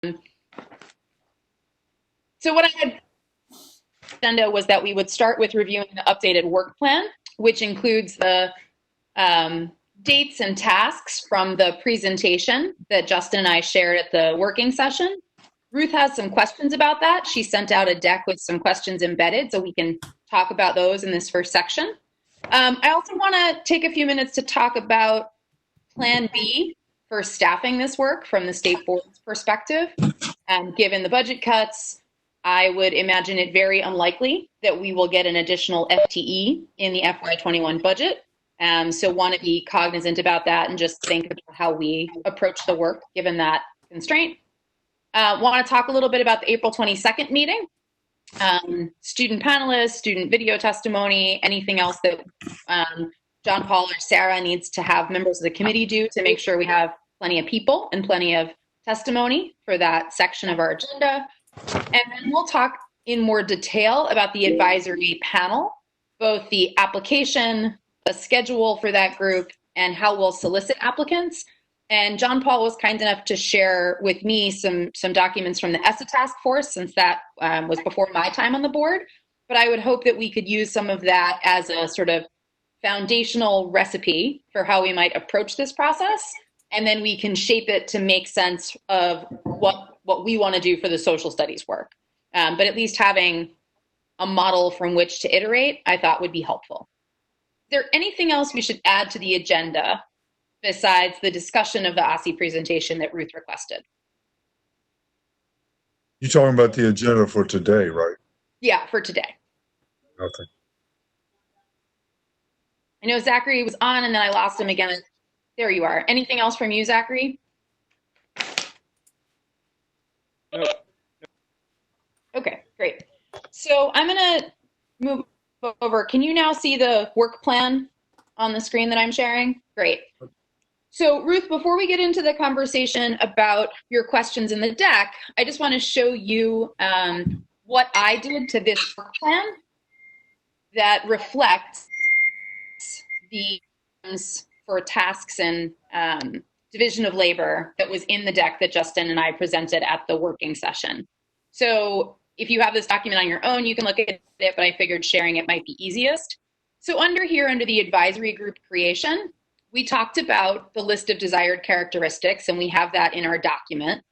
So what I had agenda was that we would start with reviewing the updated work plan, which includes the dates and tasks from the presentation that Justin and I shared at the working session. Ruth has some questions about that. She sent out a deck with some questions embedded, so we can talk about those in this first section. I also want to take a few minutes to talk about Plan B for staffing this work from the state board's perspective. Given the budget cuts, I would imagine it very unlikely that we will get an additional FTE in the FY21 budget. So want to be cognizant about that and just think about how we approach the work given that constraint. Want to talk a little bit about the April 22nd meeting. Student panelists, student video testimony, anything else that John Paul or Sarah needs to have members of the committee do to make sure we have plenty of people and plenty of testimony for that section of our agenda. And then we'll talk in more detail about the advisory panel, both the application, the schedule for that group, and how we'll solicit applicants. And John Paul was kind enough to share with me some documents from the ESSA task force, since that was before my time on the board. But I would hope that we could use some of that as a sort of foundational recipe for how we might approach this process. And then we can shape it to make sense of what we want to do for the social studies work. But at least having a model from which to iterate, I thought would be helpful. Is there anything else we should add to the agenda besides the discussion of the OSCE presentation that Ruth requested? You're talking about the agenda for today, right? Yeah, for today. Okay. I know Zachary was on and then I lost him again. There you are. Anything else from you, Zachary? No. Okay, great. So I'm going to move over. Can you now see the work plan on the screen that I'm sharing? Great. So Ruth, before we get into the conversation about your questions in the deck, I just want to show you what I did to this work plan that reflects the for tasks and division of labor that was in the deck that Justin and I presented at the working session. So if you have this document on your own, you can look at it, but I figured sharing it might be easiest. So under the advisory group creation, we talked about the list of desired characteristics, and we have that in our document.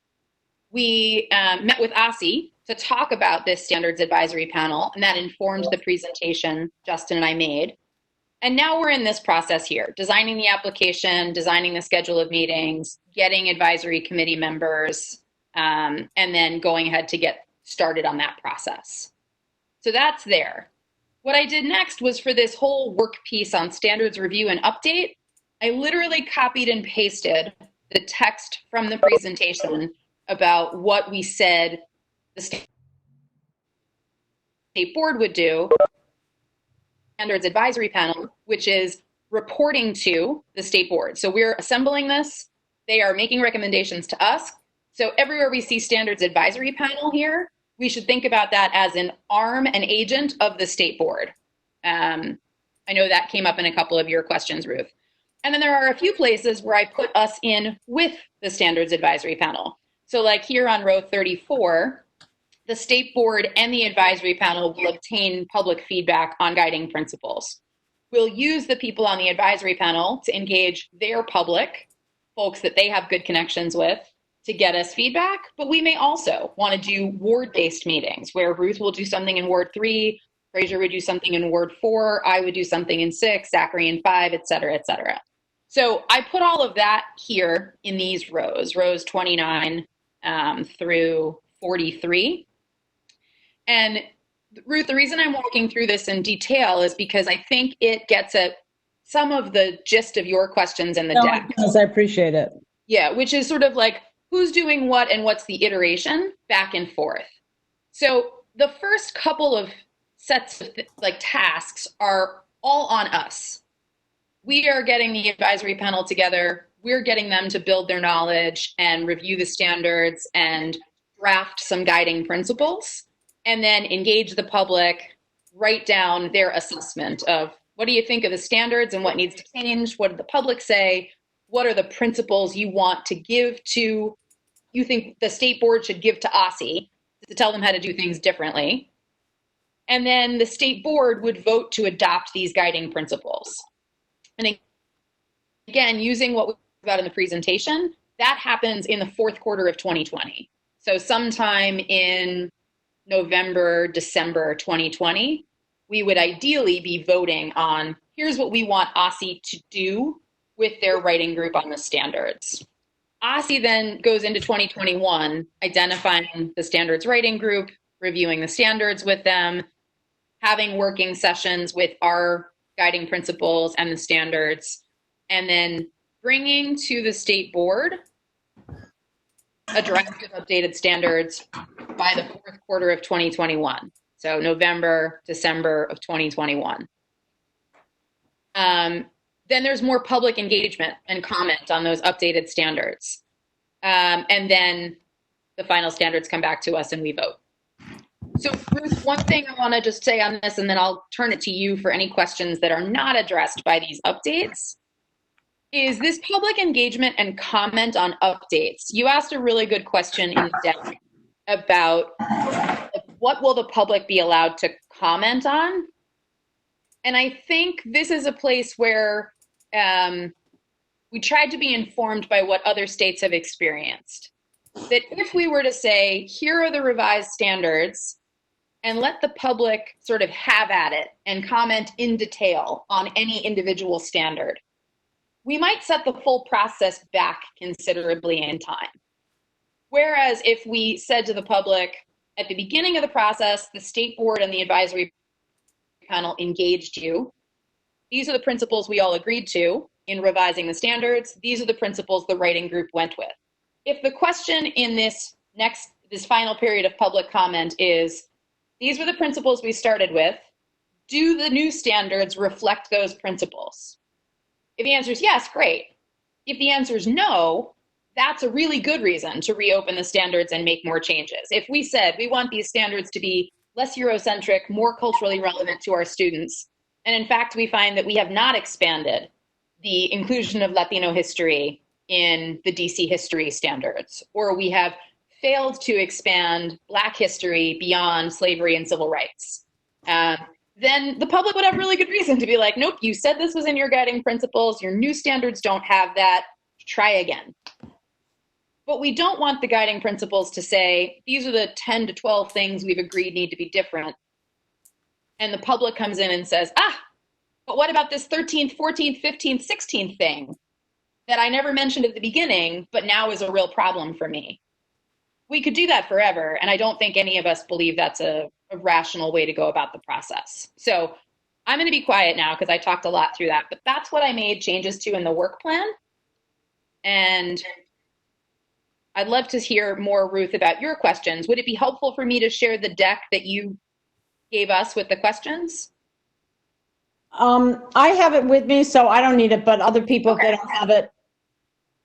We met with OSCE to talk about this standards advisory panel, and that informed the presentation Justin and I made. And now we're in this process here, designing the application, designing the schedule of meetings, getting advisory committee members, and then going ahead to get started on that process. So that's there. What I did next was for this whole work piece on standards review and update, I literally copied and pasted the text from the presentation about what we said the state board would do, standards advisory panel, which is reporting to the state board. So we're assembling this. They are making recommendations to us. So everywhere we see standards advisory panel here, we should think about that as an arm and agent of the state board. I know that came up in a couple of your questions, Ruth. And then there are a few places where I put us in with the standards advisory panel. So like here on row 34, the state board and the advisory panel will obtain public feedback on guiding principles. We'll use the people on the advisory panel to engage their public, folks that they have good connections with, to get us feedback, but we may also want to do ward-based meetings where Ruth will do something in Ward 3, Fraser would do something in Ward 4, I would do something in 6, Zachary in 5, et cetera, et cetera. So I put all of that here in these rows 29 through 43. And Ruth, the reason I'm walking through this in detail is because I think it gets at some of the gist of your questions in the deck. Yes, I appreciate it. Yeah, which is sort of like who's doing what and what's the iteration back and forth. So the first couple of sets of tasks are all on us. We are getting the advisory panel together. We're getting them to build their knowledge and review the standards and draft some guiding principles, and then engage the public, write down their assessment of what do you think of the standards and what needs to change? What did the public say? What are the principles you want to give to you think the state board should give to OSSI to tell them how to do things differently. And then the state board would vote to adopt these guiding principles. And again, using what we got in the presentation, that happens in the fourth quarter of 2020. So sometime in November, December 2020, we would ideally be voting on, here's what we want OSSI to do with their writing group on the standards. OSSI then goes into 2021, identifying the standards writing group, reviewing the standards with them, having working sessions with our guiding principles and the standards, and then bringing to the state board a draft of updated standards by the fourth quarter of 2021. So November, December of 2021. Then there's more public engagement and comment on those updated standards. And then the final standards come back to us and we vote. So Ruth, one thing I want to just say on this, and then I'll turn it to you for any questions that are not addressed by these updates, is this public engagement and comment on updates. You asked a really good question in the deck about what will the public be allowed to comment on? And I think this is a place where we tried to be informed by what other states have experienced. That if we were to say, here are the revised standards, and let the public sort of have at it and comment in detail on any individual standard, we might set the full process back considerably in time. Whereas if we said to the public, at the beginning of the process, the state board and the advisory panel engaged you. These are the principles we all agreed to in revising the standards. These are the principles the writing group went with. If the question in this final period of public comment is, these were the principles we started with, do the new standards reflect those principles? If the answer is yes, great. If the answer is no, that's a really good reason to reopen the standards and make more changes. If we said we want these standards to be less Eurocentric, more culturally relevant to our students, and in fact we find that we have not expanded the inclusion of Latino history in the DC history standards, or we have failed to expand Black history beyond slavery and civil rights, then the public would have really good reason to be like, nope, you said this was in your guiding principles, your new standards don't have that, try again. But we don't want the guiding principles to say, these are the 10 to 12 things we've agreed need to be different. And the public comes in and says, but what about this 13th, 14th, 15th, 16th thing that I never mentioned at the beginning, but now is a real problem for me? We could do that forever, and I don't think any of us believe that's a rational way to go about the process. So I'm going to be quiet now because I talked a lot through that, but that's what I made changes to in the work plan. And I'd love to hear more, Ruth, about your questions. Would it be helpful for me to share the deck that you gave us with the questions? I have it with me, so I don't need it, but other people, if they don't have it,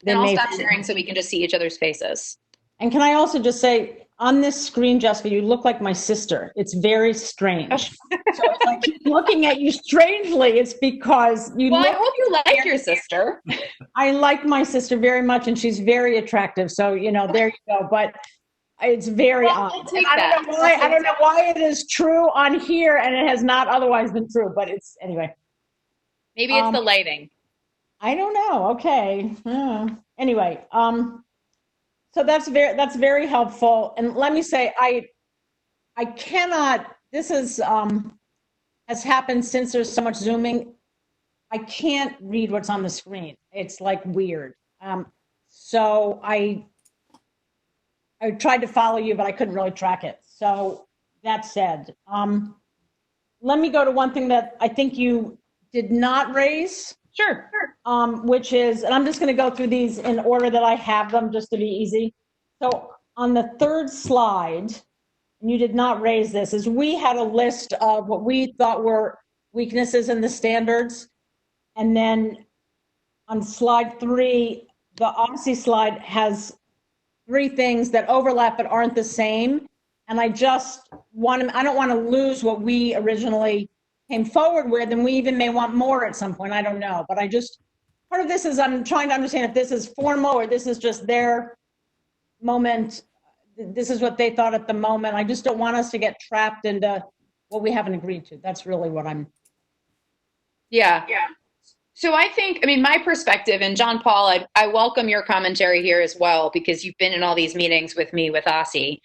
then I'll stop sharing so we can just see each other's faces. And can I also just say, on this screen, Jessica, you look like my sister. It's very strange. So if I keep looking at you strangely, it's because you Well, I hope you like your sister. I like my sister very much, and she's very attractive. So, there you go. But it's very odd. I don't know why it is true on here and it has not otherwise been true, but it's, anyway. Maybe it's the lighting. I don't know. Okay. Anyway, so that's very helpful. And let me say, I cannot, this is, has happened since there's so much Zooming. I can't read what's on the screen. It's like weird. So I tried to follow you, but I couldn't really track it. So that said, let me go to one thing that I think you did not raise. Sure. Which is, and I'm just going to go through these in order that I have them just to be easy. So on the third slide, and you did not raise this, is we had a list of what we thought were weaknesses in the standards. And then on slide 3, the OSSI slide has 3 things that overlap but aren't the same. And I don't want to lose what we originally came forward with, and we even may want more at some point. I don't know, but part of this is I'm trying to understand if this is formal or this is just their moment, this is what they thought at the moment. I just don't want us to get trapped into what we haven't agreed to. That's really what I'm. Yeah. So I think, I mean, my perspective, and John Paul, I welcome your commentary here as well, because you've been in all these meetings with me with OSSI.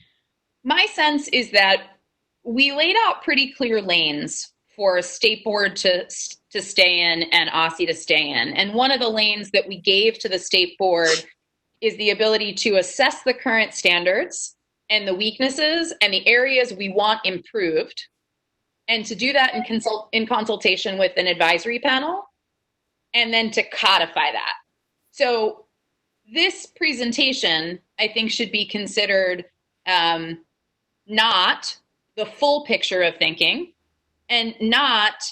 My sense is that we laid out pretty clear lanes for state board to stay in and OSSI to stay in. And one of the lanes that we gave to the state board is the ability to assess the current standards and the weaknesses and the areas we want improved, and to do that in consultation with an advisory panel, and then to codify that. So this presentation, I think, should be considered not the full picture of thinking, and not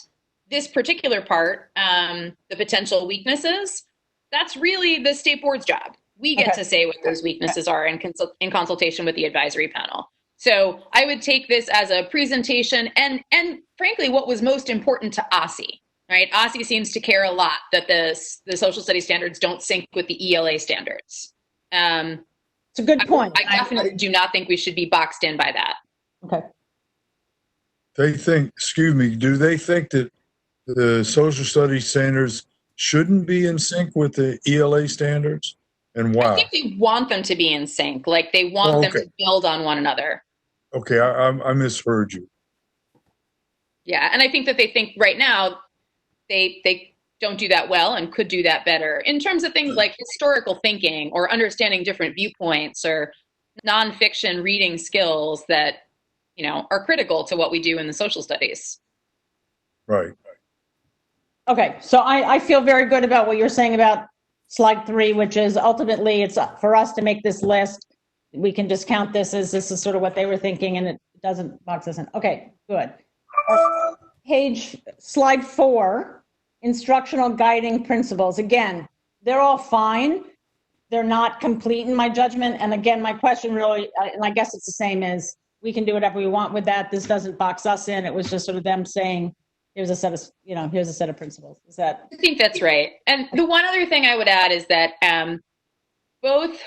this particular part, the potential weaknesses. That's really the state board's job. We get to say what those weaknesses are in consultation with the advisory panel. So I would take this as a presentation, and frankly, what was most important to OSSI, right? OSSI seems to care a lot that the social studies standards don't sync with the ELA standards. It's a good point. I definitely do not think we should be boxed in by that. Okay. Do they think that the social studies standards shouldn't be in sync with the ELA standards? And why? I think they want them to be in sync, like they want them to build on one another. Okay, I misheard you. Yeah, and I think that they think right now they don't do that well and could do that better in terms of things like historical thinking or understanding different viewpoints or nonfiction reading skills that, are critical to what we do in the social studies. Right. Okay, so I feel very good about what you're saying about slide 3, which is ultimately it's for us to make this list. We can discount this as this is sort of what they were thinking, and it doesn't box us in. Okay, good. Slide 4, instructional guiding principles. Again, they're all fine. They're not complete in my judgment. And again, my question really, and I guess it's the same, is we can do whatever we want with that. This doesn't box us in. It was just sort of them saying, here's a set of principles. Is that? I think that's right. And the one other thing I would add is that both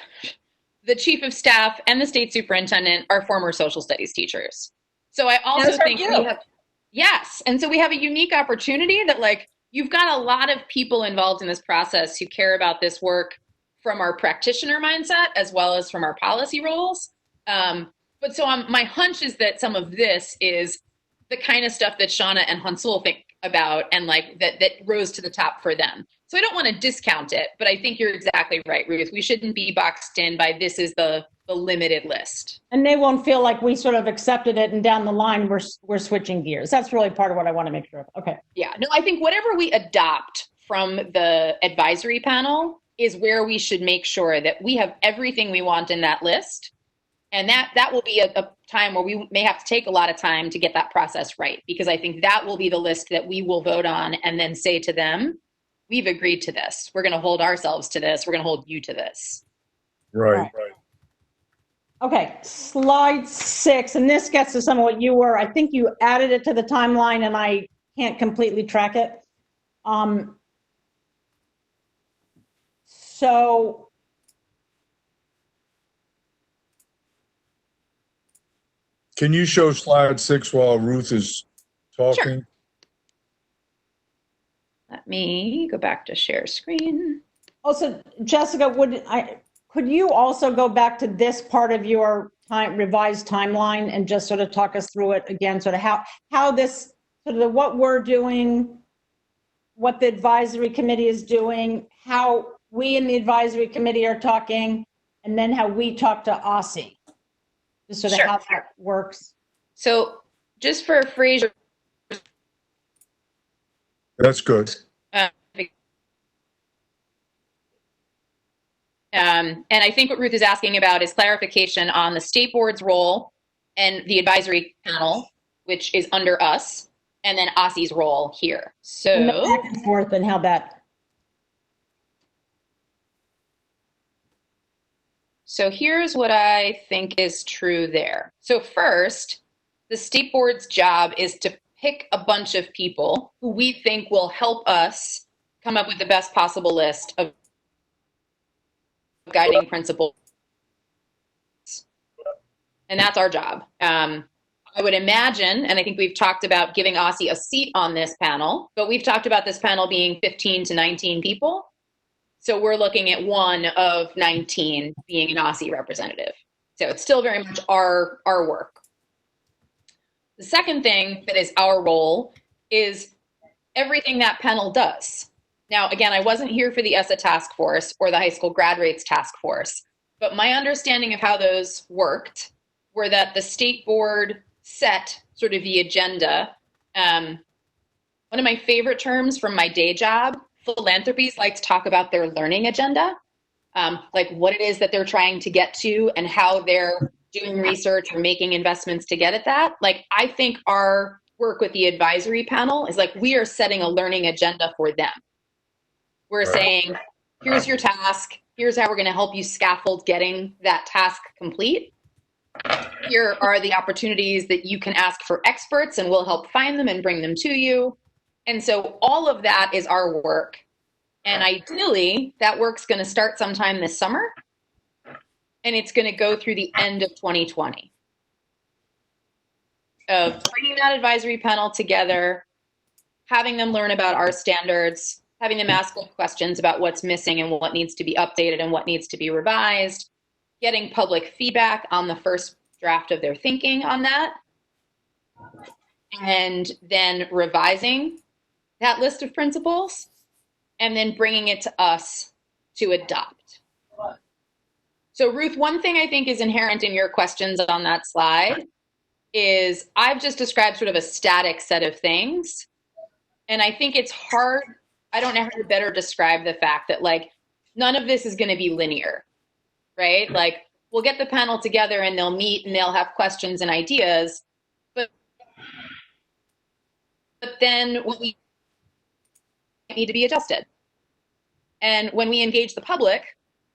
the chief of staff and the state superintendent are former social studies teachers. So I also think yes. And so we have a unique opportunity that, like, you've got a lot of people involved in this process who care about this work from our practitioner mindset as well as from our policy roles. But so my hunch is that some of this is the kind of stuff that Shauna and Hunsul think about, and like that rose to the top for them. So I don't want to discount it, but I think you're exactly right, Ruth. We shouldn't be boxed in by this is the limited list. And they won't feel like we sort of accepted it and down the line we're switching gears. That's really part of what I want to make sure of. Okay. Yeah, no, I think whatever we adopt from the advisory panel is where we should make sure that we have everything we want in that list. And that will be a time where we may have to take a lot of time to get that process right, because I think that will be the list that we will vote on and then say to them, we've agreed to this. We're going to hold ourselves to this. We're going to hold you to this. Right. Okay, slide 6, and this gets to some of what you were. I think you added it to the timeline, and I can't completely track it. So can you show slide 6 while Ruth is talking? Sure. Let me go back to share screen. Also, Jessica, could you also go back to this part of your revised timeline and just sort of talk us through it again, sort of how this, sort of what we're doing, what the advisory committee is doing, how we in the advisory committee are talking, and then how we talk to OSSI, just sort of how that works. So just for Fraser. That's good. And I think what Ruth is asking about is clarification on the state board's role and the advisory panel, which is under us, and then OSSI's role here. So and the back and forth and how that. So here's what I think is true there. So first, the state board's job is to pick a bunch of people who we think will help us come up with the best possible list of guiding principles And that's our job. I would imagine, and I think we've talked about giving Aussie a seat on this panel, but we've talked about this panel being 15 to 19 people. So we're looking at one of 19 being an Aussie representative. So it's still very much our work. The second thing that is our role is everything that panel does. Now, again, I wasn't here for the ESSA task force or the high school grad rates task force, but my understanding of how those worked were that the state board set sort of the agenda. One of my favorite terms from my day job, philanthropies like to talk about their learning agenda, like what it is that they're trying to get to and how they're doing research or making investments to get at that. Like, I think our work with the advisory panel is like, we are setting a learning agenda for them. We're saying, here's your task. Here's how we're going to help you scaffold getting that task complete. Here are the opportunities that you can ask for experts and we'll help find them and bring them to you. And so all of that is our work. And ideally, that work's going to start sometime this summer. And it's going to go through the end of 2020. Of bringing that advisory panel together, having them learn about our standards, having them ask questions about what's missing and what needs to be updated and what needs to be revised, getting public feedback on the first draft of their thinking on that, and then revising that list of principles, and then bringing it to us to adopt. So Ruth, one thing I think is inherent in your questions on that slide is I've just described sort of a static set of things. And I think it's hard, I don't know how to better describe the fact that like, none of this is going to be linear, right? Like, we'll get the panel together and they'll meet and they'll have questions and ideas, but then what we need to be adjusted. And when we engage the public,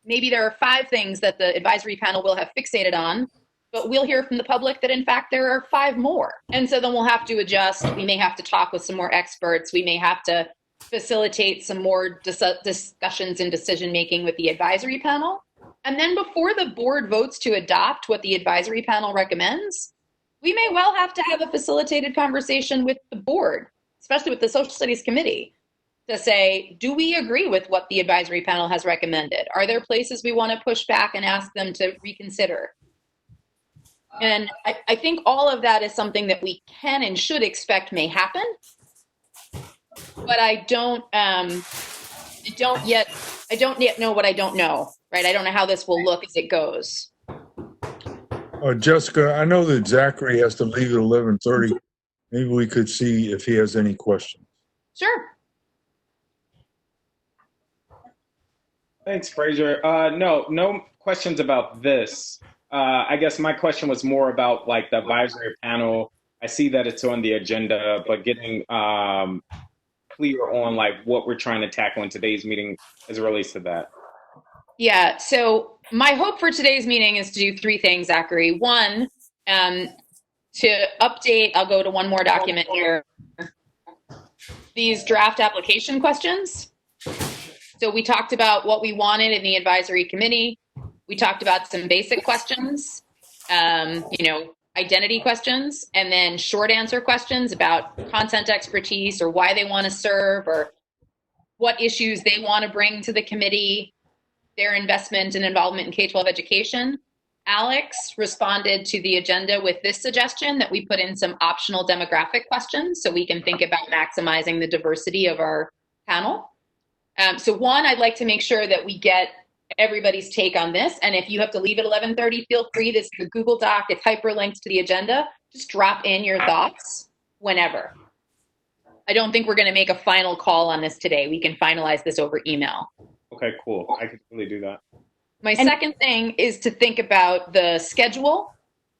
maybe there are 5 things that the advisory panel will have fixated on, but we'll hear from the public that in fact there are 5 more. And so then we'll have to adjust. We may have to talk with some more experts. We may have to facilitate some more discussions and decision-making with the advisory panel. And then before the board votes to adopt what the advisory panel recommends, we may well have to have a facilitated conversation with the board, especially with the Social Studies Committee, to say, do we agree with what the advisory panel has recommended? Are there places we want to push back and ask them to reconsider? And I think all of that is something that we can and should expect may happen. But I don't yet know what I don't know, right? I don't know how this will look as it goes. Jessica, I know that Zachary has to leave at 11:30. Maybe we could see if he has any questions. Sure. Thanks, Fraser. No questions about this. I guess my question was more about like the advisory panel. I see that it's on the agenda, but getting clear on like what we're trying to tackle in today's meeting as it relates to that. Yeah, so my hope for today's meeting is to do 3 things, Zachary. One, to update, I'll go to one more document here, these draft application questions. So we talked about what we wanted in the advisory committee. We talked about some basic questions, identity questions, and then short answer questions about content expertise or why they want to serve or what issues they want to bring to the committee, their investment and involvement in K-12 education. Alex responded to the agenda with this suggestion that we put in some optional demographic questions so we can think about maximizing the diversity of our panel. So one, I'd like to make sure that we get everybody's take on this. And if you have to leave at 11:30, feel free. This is a Google Doc. It's hyperlinked to the agenda. Just drop in your thoughts whenever. I don't think we're going to make a final call on this today. We can finalize this over email. Okay, cool. I could really do that. My second thing is to think about the schedule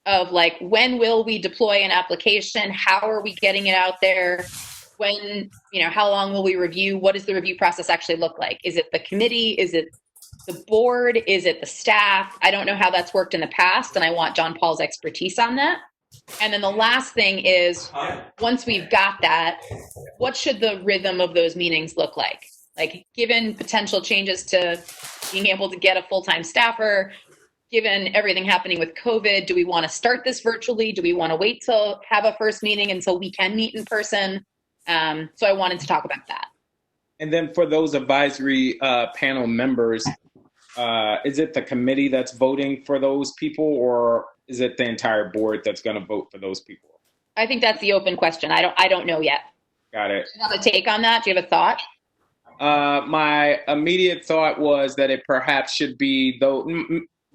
of like, when will we deploy an application? How are we getting it out there? When, how long will we review? What does the review process actually look like? Is it the committee? Is it the board? Is it the staff? I don't know how that's worked in the past, and I want John Paul's expertise on that. And then the last thing is, once we've got that, what should the rhythm of those meetings look like? Like, given potential changes to being able to get a full-time staffer, given everything happening with COVID, do we want to start this virtually? Do we want to wait till have a first meeting until we can meet in person? So I wanted to talk about that. And then for those advisory panel members, is it the committee that's voting for those people, or is it the entire board that's going to vote for those people? I think that's the open question. I don't know yet. Got it. Do you have a take on that? Do you have a thought? My immediate thought was that it perhaps should be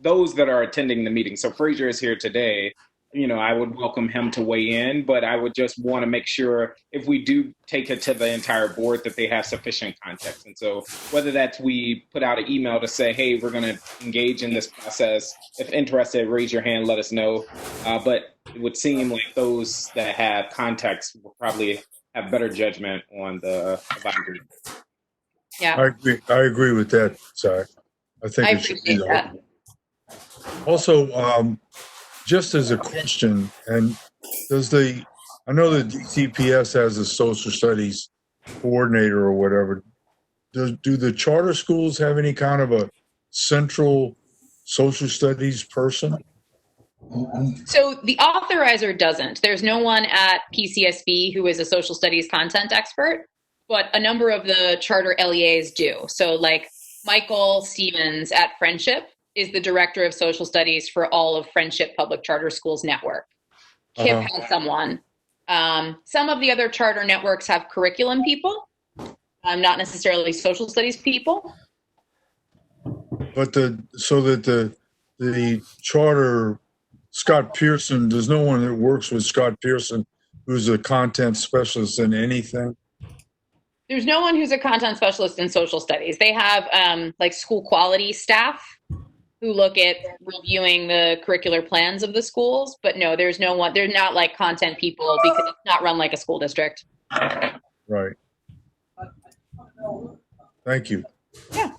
those that are attending the meeting. So Fraser is here today. I would welcome him to weigh in, but I would just want to make sure if we do take it to the entire board that they have sufficient context. And so whether that's we put out an email to say, hey, we're going to engage in this process. If interested, raise your hand, let us know. But it would seem like those that have context will probably have better judgment on the advisory. Yeah, I agree with that, Zach. I think I it should be appreciate that. Also, just as a question, and I know that DCPS has a social studies coordinator or whatever. Do the charter schools have any kind of a central social studies person? So the authorizer doesn't. There's no one at PCSB who is a social studies content expert, but a number of the charter LEAs do. So like Michael Stevens at Friendship is the director of social studies for all of Friendship Public Charter Schools Network. KIP has someone. Some of the other charter networks have curriculum people, not necessarily social studies people. But the charter, Scott Pearson, there's no one that works with Scott Pearson who's a content specialist in anything? There's no one who's a content specialist in social studies. They have like school quality staff who look at reviewing the curricular plans of the schools, but no, there's no one. They're not like content people because it's not run like a school district. Right. Thank you. Yeah.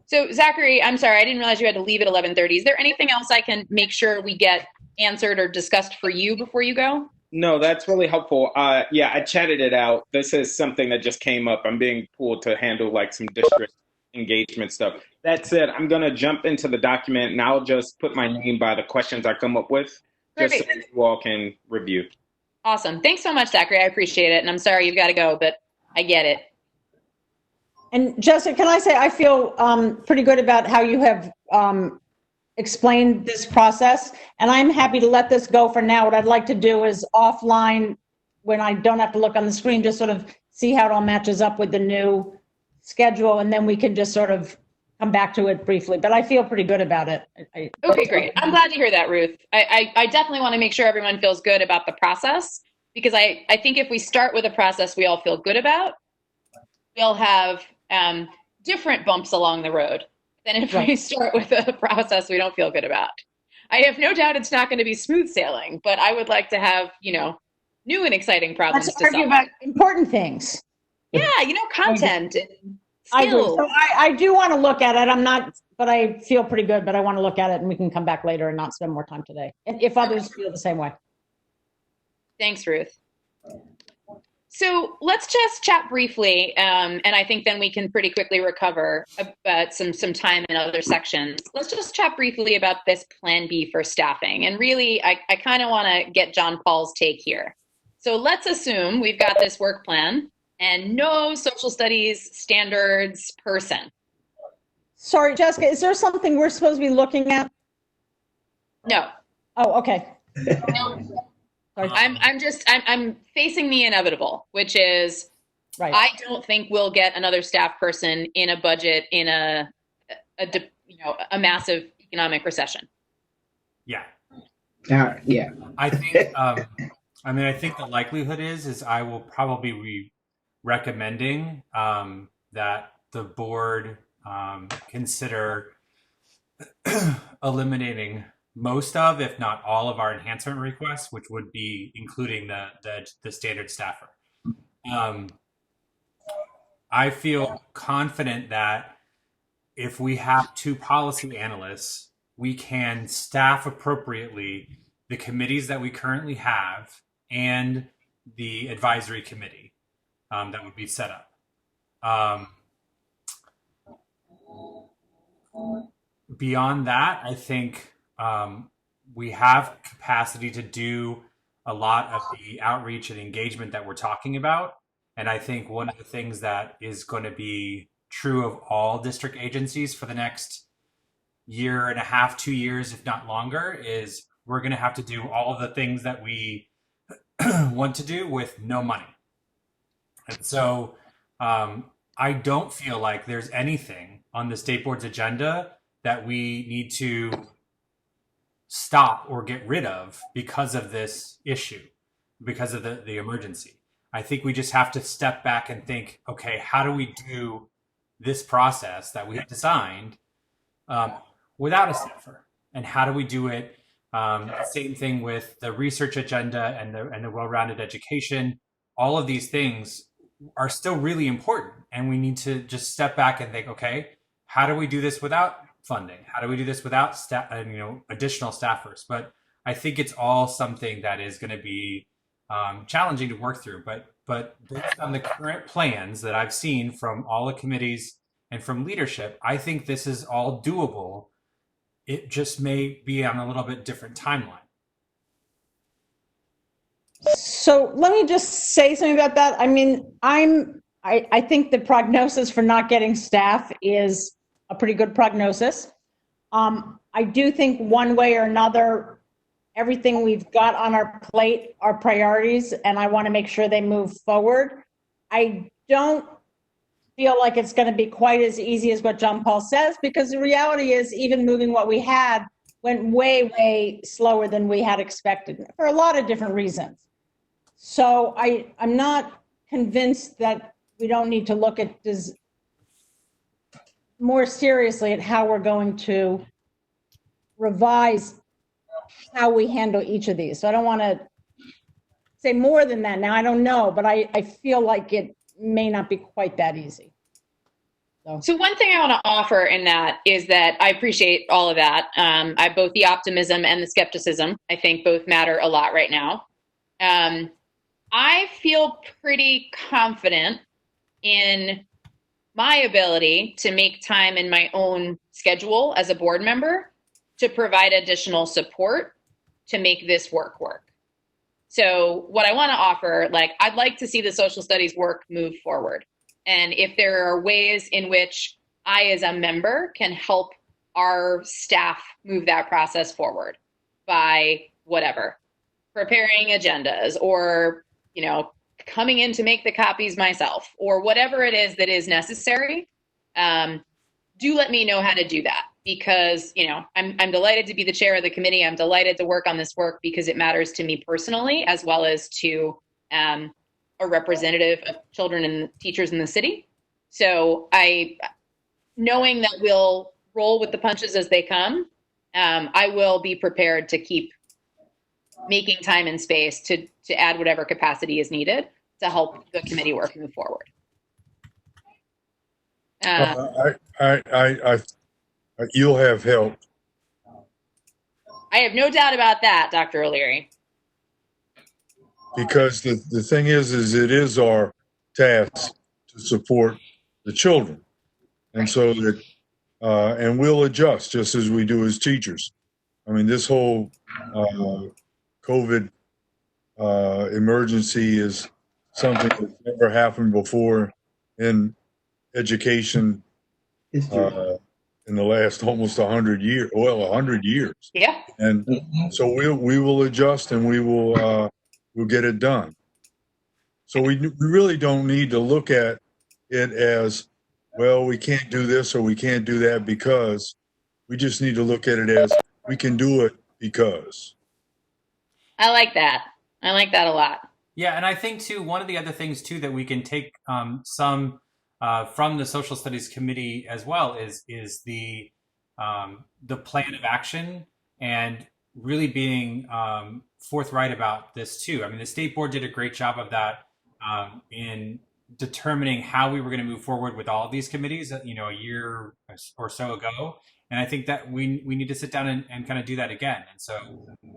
So Zachary, I'm sorry, I didn't realize you had to leave at 11:30. Is there anything else I can make sure we get answered or discussed for you before you go? No, that's really helpful. Yeah, I chatted it out. This is something that just came up. I'm being pulled to handle like some district engagement stuff. That said, I'm going to jump into the document and I'll just put my name by the questions I come up with, just so you all can review. Awesome. Thanks so much, Zachary. I appreciate it. And I'm sorry you've got to go, but I get it. And Jessica, can I say I feel pretty good about how you have explained this process, and I'm happy to let this go for now. What I'd like to do is offline, when I don't have to look on the screen, just sort of see how it all matches up with the new schedule, and then we can just sort of come back to it briefly. But I feel pretty good about it. Okay, great. I'm glad to hear that, Ruth. I definitely want to make sure everyone feels good about the process, because I think if we start with a process we all feel good about, we'll have different bumps along the road than if we start with a process we don't feel good about. I have no doubt it's not going to be smooth sailing, but I would like to have, new and exciting problems Let's to argue solve. about important things. Yeah, content and I agree. skills. So I do want to look at it. But I feel pretty good, but I want to look at it and we can come back later and not spend more time today. And if others feel the same way. Thanks, Ruth. So let's just chat briefly, and I think then we can pretty quickly recover some time in other sections. Let's just chat briefly about this Plan B for staffing. And really, I kind of want to get John Paul's take here. So let's assume we've got this work plan and no social studies standards person. Sorry, Jessica, is there something we're supposed to be looking at? No. Oh, okay. No. Sorry. I'm facing the inevitable, which is Right. I don't think we'll get another staff person in a budget in a massive economic recession. Yeah. Yeah. I think, I think the likelihood is I will probably be recommending that the board consider eliminating most of, if not all of our enhancement requests, which would be including the standard staffer. I feel confident that if we have 2 policy analysts, we can staff appropriately the committees that we currently have and the advisory committee that would be set up. beyond that, I think we have capacity to do a lot of the outreach and engagement that we're talking about. And I think one of the things that is going to be true of all district agencies for the next year and a half, 2 years, if not longer, is we're going to have to do all of the things that we want to do with no money. And so I don't feel like there's anything on the state board's agenda that we need to stop or get rid of because of this issue, because of the emergency. I think we just have to step back and think, okay, how do we do this process that we have designed without a staffer? And how do we do it? Same thing with the research agenda and the well-rounded education. All of these things are still really important, and we need to just step back and think, okay, how do we do this without funding? How do we do this without additional staffers? But I think it's all something that is going to be challenging to work through. But based on the current plans that I've seen from all the committees and from leadership, I think this is all doable. It just may be on a little bit different timeline. So let me just say something about that. I mean, I think the prognosis for not getting staff is a pretty good prognosis. I do think one way or another, everything we've got on our plate are priorities, and I want to make sure they move forward. I don't feel like it's going to be quite as easy as what John Paul says, because the reality is even moving what we had went way, way slower than we had expected for a lot of different reasons. So I'm not convinced that we don't need to look at this more seriously at how we're going to revise how we handle each of these. So I don't want to say more than that now. I don't know, but I feel like it may not be quite that easy. So one thing I want to offer in that is that I appreciate all of that. I both the optimism and the skepticism, I think both matter a lot right now. I feel pretty confident in my ability to make time in my own schedule as a board member to provide additional support to make this work. So what I want to offer, I'd like to see the social studies work move forward. And if there are ways in which I, as a member, can help our staff move that process forward by whatever, preparing agendas or, coming in to make the copies myself or whatever it is that is necessary, do let me know how to do that. Because, I'm delighted to be the chair of the committee. I'm delighted to work on this work because it matters to me personally, as well as to a representative of children and teachers in the city. So knowing that we'll roll with the punches as they come, I will be prepared to keep making time and space to add whatever capacity is needed to help the committee work move forward. You'll have help. I have no doubt about that, Dr. O'Leary. Because the thing is it is our task to support the children. And so that, and we'll adjust just as we do as teachers. I mean, this whole COVID emergency is something that's never happened before in education in the last almost 100 years. Well, 100 years. Yeah. And so we will adjust and we'll get it done. So we really don't need to look at it as, well, we can't do this or we can't do that because. We just need to look at it as we can do it because. I like that. I like that a lot. Yeah, and I think too, one of the other things too that we can take some from the Social Studies Committee as well is the plan of action and really being forthright about this too. I mean, the state board did a great job of that in determining how we were going to move forward with all of these committees, a year or so ago. And I think that we need to sit down and kind of do that again.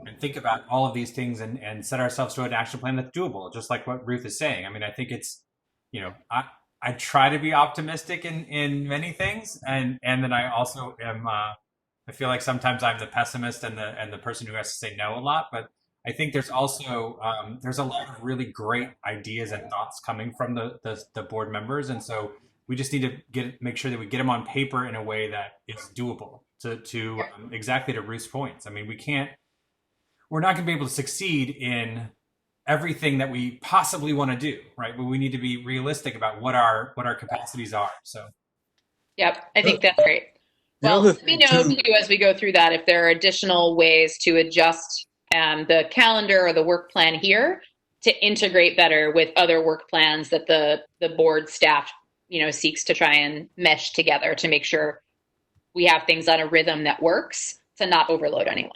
And think about all of these things and set ourselves to an action plan that's doable, just like what Ruth is saying. I mean, I think it's, I try to be optimistic in many things. And then I also am I feel like sometimes I'm the pessimist and the person who has to say no a lot, but I think there's also there's a lot of really great ideas and thoughts coming from the board members, and so we just need to make sure that we get them on paper in a way that is doable. To exactly to Ruth's points. I mean, we're not going to be able to succeed in everything that we possibly want to do, right? But we need to be realistic about what our capacities are. So, yep, I think that's great. Well, let me know too as we go through that if there are additional ways to adjust the calendar or the work plan here to integrate better with other work plans that the board staff, seeks to try and mesh together to make sure we have things on a rhythm that works to not overload anyone.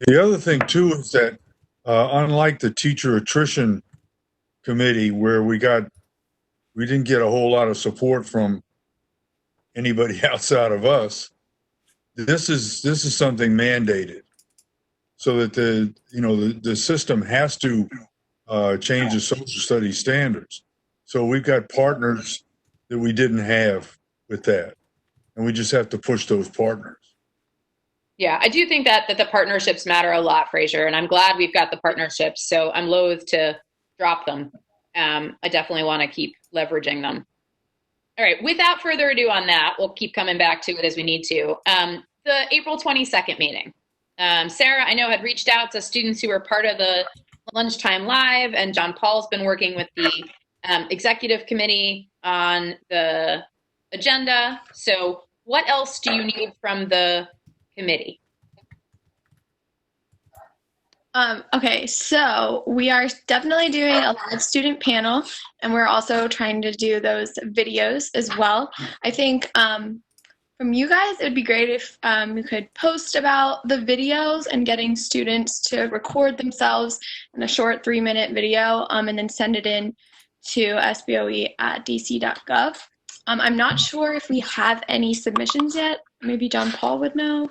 The other thing too is that unlike the teacher attrition committee where we didn't get a whole lot of support from anybody outside of us, this is something mandated, so that the system has to change the social studies standards. So we've got partners that we didn't have with that, and we just have to push those partners. Yeah, I do think that the partnerships matter a lot, Fraser, and I'm glad we've got the partnerships. So I'm loath to drop them. I definitely want to keep leveraging them. All right, without further ado on that, we'll keep coming back to it as we need to. The April 22nd meeting. Sarah, I know, had reached out to students who were part of the Lunchtime Live, and John Paul's been working with the executive committee on the agenda. So what else do you need from the committee? Okay, so we are definitely doing a live student panel, and we're also trying to do those videos as well. I think from you guys, it would be great if you could post about the videos and getting students to record themselves in a short 3-minute video and then send it in to SBOE@dc.gov. I'm not sure if we have any submissions yet. Maybe John Paul would know.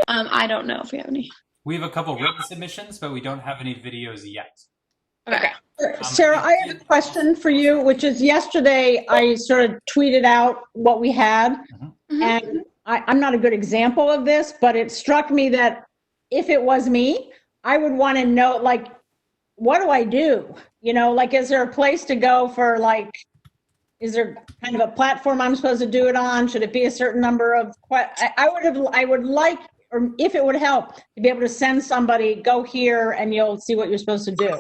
I don't know if we have any. we have a couple written submissions, but we don't have any videos yet. Okay. Sarah, I have a question for you, which is yesterday I sort of tweeted out what we had. Mm-hmm. And I'm not a good example of this, but it struck me that if it was me, I would want to know, like, what do I do? Is there a place to go for, is there kind of a platform I'm supposed to do it on? Should it be a certain number of I would like, or if it would help, to be able to send somebody, go here and you'll see what you're supposed to do.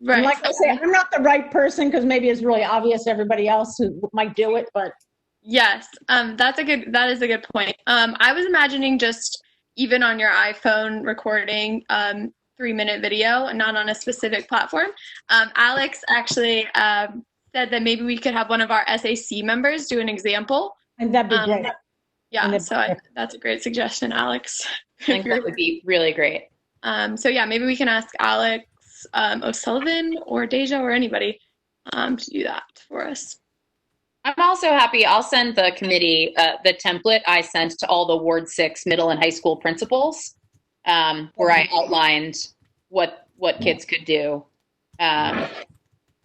Right. And like I say, I'm not the right person because maybe it's really obvious to everybody else who might do it, but. Yes, that is a good point. I was imagining just even on your iPhone recording 3-minute video and not on a specific platform. Alex actually said that maybe we could have one of our SAC members do an example. And that'd be great. Yeah, so that's a great suggestion, Alex. I think that would be really great. So yeah, maybe we can ask Alex O'Sullivan or Deja or anybody to do that for us. I'm also happy. I'll send the committee the template I sent to all the Ward 6 middle and high school principals, where I outlined what kids could do, and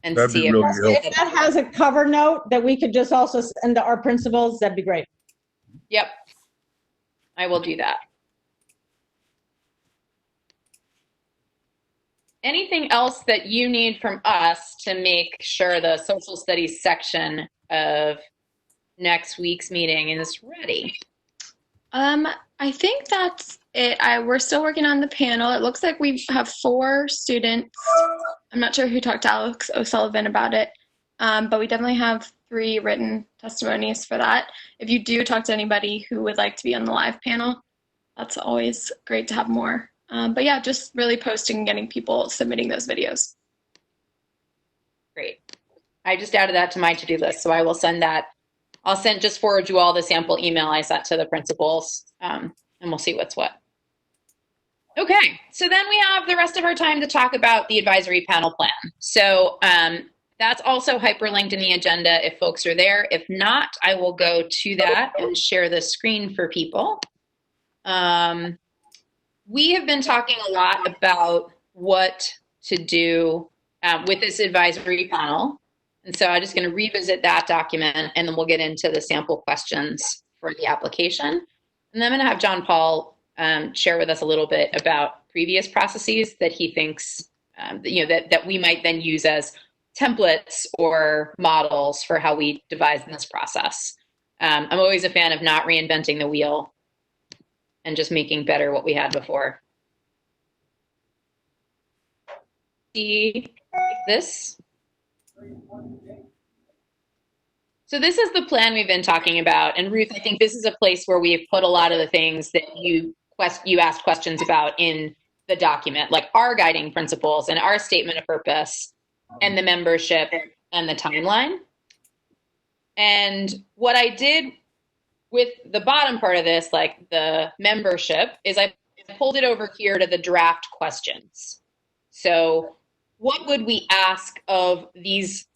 That'd see be if, really helpful. If that has a cover note that we could just also send to our principals, that'd be great. Yep, I will do that. Anything else that you need from us to make sure the social studies section of next week's meeting is ready? I think that's it. We're still working on the panel. It looks like we have 4 students. I'm not sure who talked to Alex O'Sullivan about it, but we definitely have 3 written testimonies for that. If you do talk to anybody who would like to be on the live panel, that's always great to have more. But yeah, just really posting and getting people submitting those videos. Great. I just added that to my to-do list, so I will send that. I'll just forward you all the sample email I sent to the principals, and we'll see what's what. Okay, so then we have the rest of our time to talk about the advisory panel plan. So that's also hyperlinked in the agenda if folks are there. If not, I will go to that and share the screen for people. We have been talking a lot about what to do with this advisory panel. And so I'm just going to revisit that document, and then we'll get into the sample questions for the application. And then I'm going to have John Paul share with us a little bit about previous processes that he thinks that we might then use as templates or models for how we devise this process. I'm always a fan of not reinventing the wheel and just making better what we had before. See this? So this is the plan we've been talking about. And Ruth, I think this is a place where we've put a lot of the things that you asked questions about in the document, like our guiding principles and our statement of purpose and the membership and the timeline. And what I did with the bottom part of this, like the membership, is I pulled it over here to the draft questions. So what would we ask of these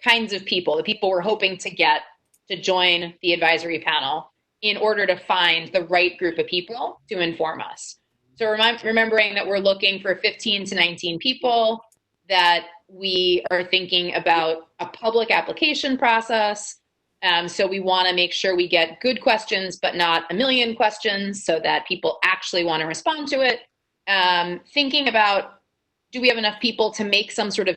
kinds of people, the people we're hoping to get to join the advisory panel, in order to find the right group of people to inform us? So remembering that we're looking for 15 to 19 people, that we are thinking about a public application process. So we want to make sure we get good questions, but not a million questions, so that people actually want to respond to it. Thinking about, do we have enough people to make some sort of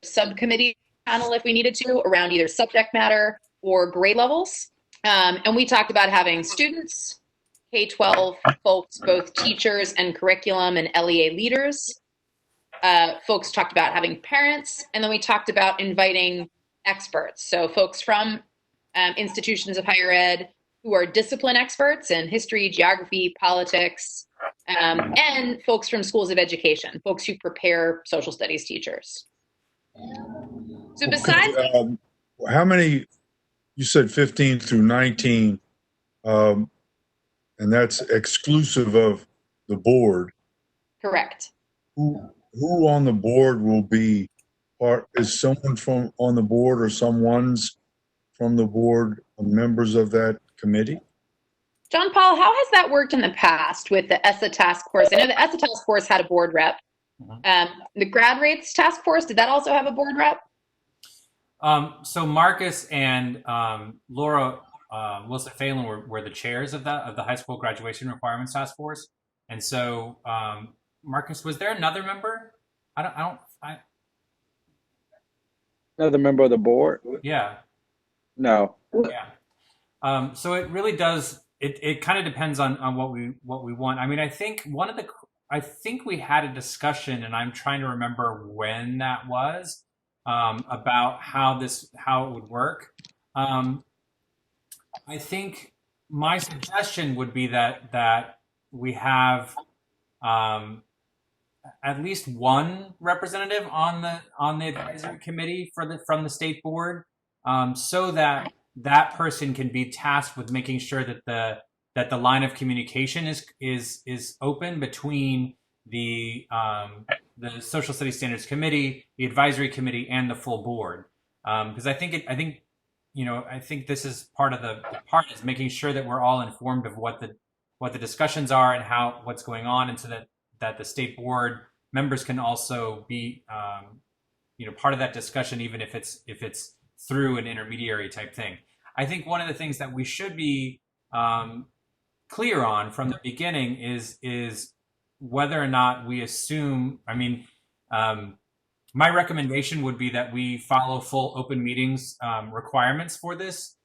subcommittee panel if we needed to, around either subject matter or grade levels? And we talked about having students, K-12 folks, both teachers and curriculum and LEA leaders. Folks talked about having parents, and then we talked about inviting experts. So folks from institutions of higher ed who are discipline experts in history, geography, politics, and folks from schools of education, folks who prepare social studies teachers. So besides... how many, you said 15 through 19, and that's exclusive of the board. Correct. Who on the board will be part? Is someone from on the board or someone's from the board members of that committee? John Paul, how has that worked in the past with the ESSA task force? I know the ESSA task force had a board rep. The grad rates task force, did that also have a board rep? So Marcus and Laura Wilson-Phelan were the chairs of the high school graduation requirements task force. And so Marcus, was there another member? Another member of the board? Yeah. No. Yeah. So it really does. It kind of depends on what we want. I mean, I think we had a discussion, and I'm trying to remember when that was, about how it would work. I think my suggestion would be that we have at least one representative on the advisory committee from the state board, so that person can be tasked with making sure that the line of communication is open between the Social Studies Standards Committee, the advisory committee, and the full board. Because I think this is part of the part is making sure that we're all informed of what the discussions are and what's going on, and so that the state board members can also be part of that discussion, even if it's through an intermediary type thing. I think one of the things that we should be clear on from the beginning is whether or not we assume, my recommendation would be that we follow full open meetings requirements for this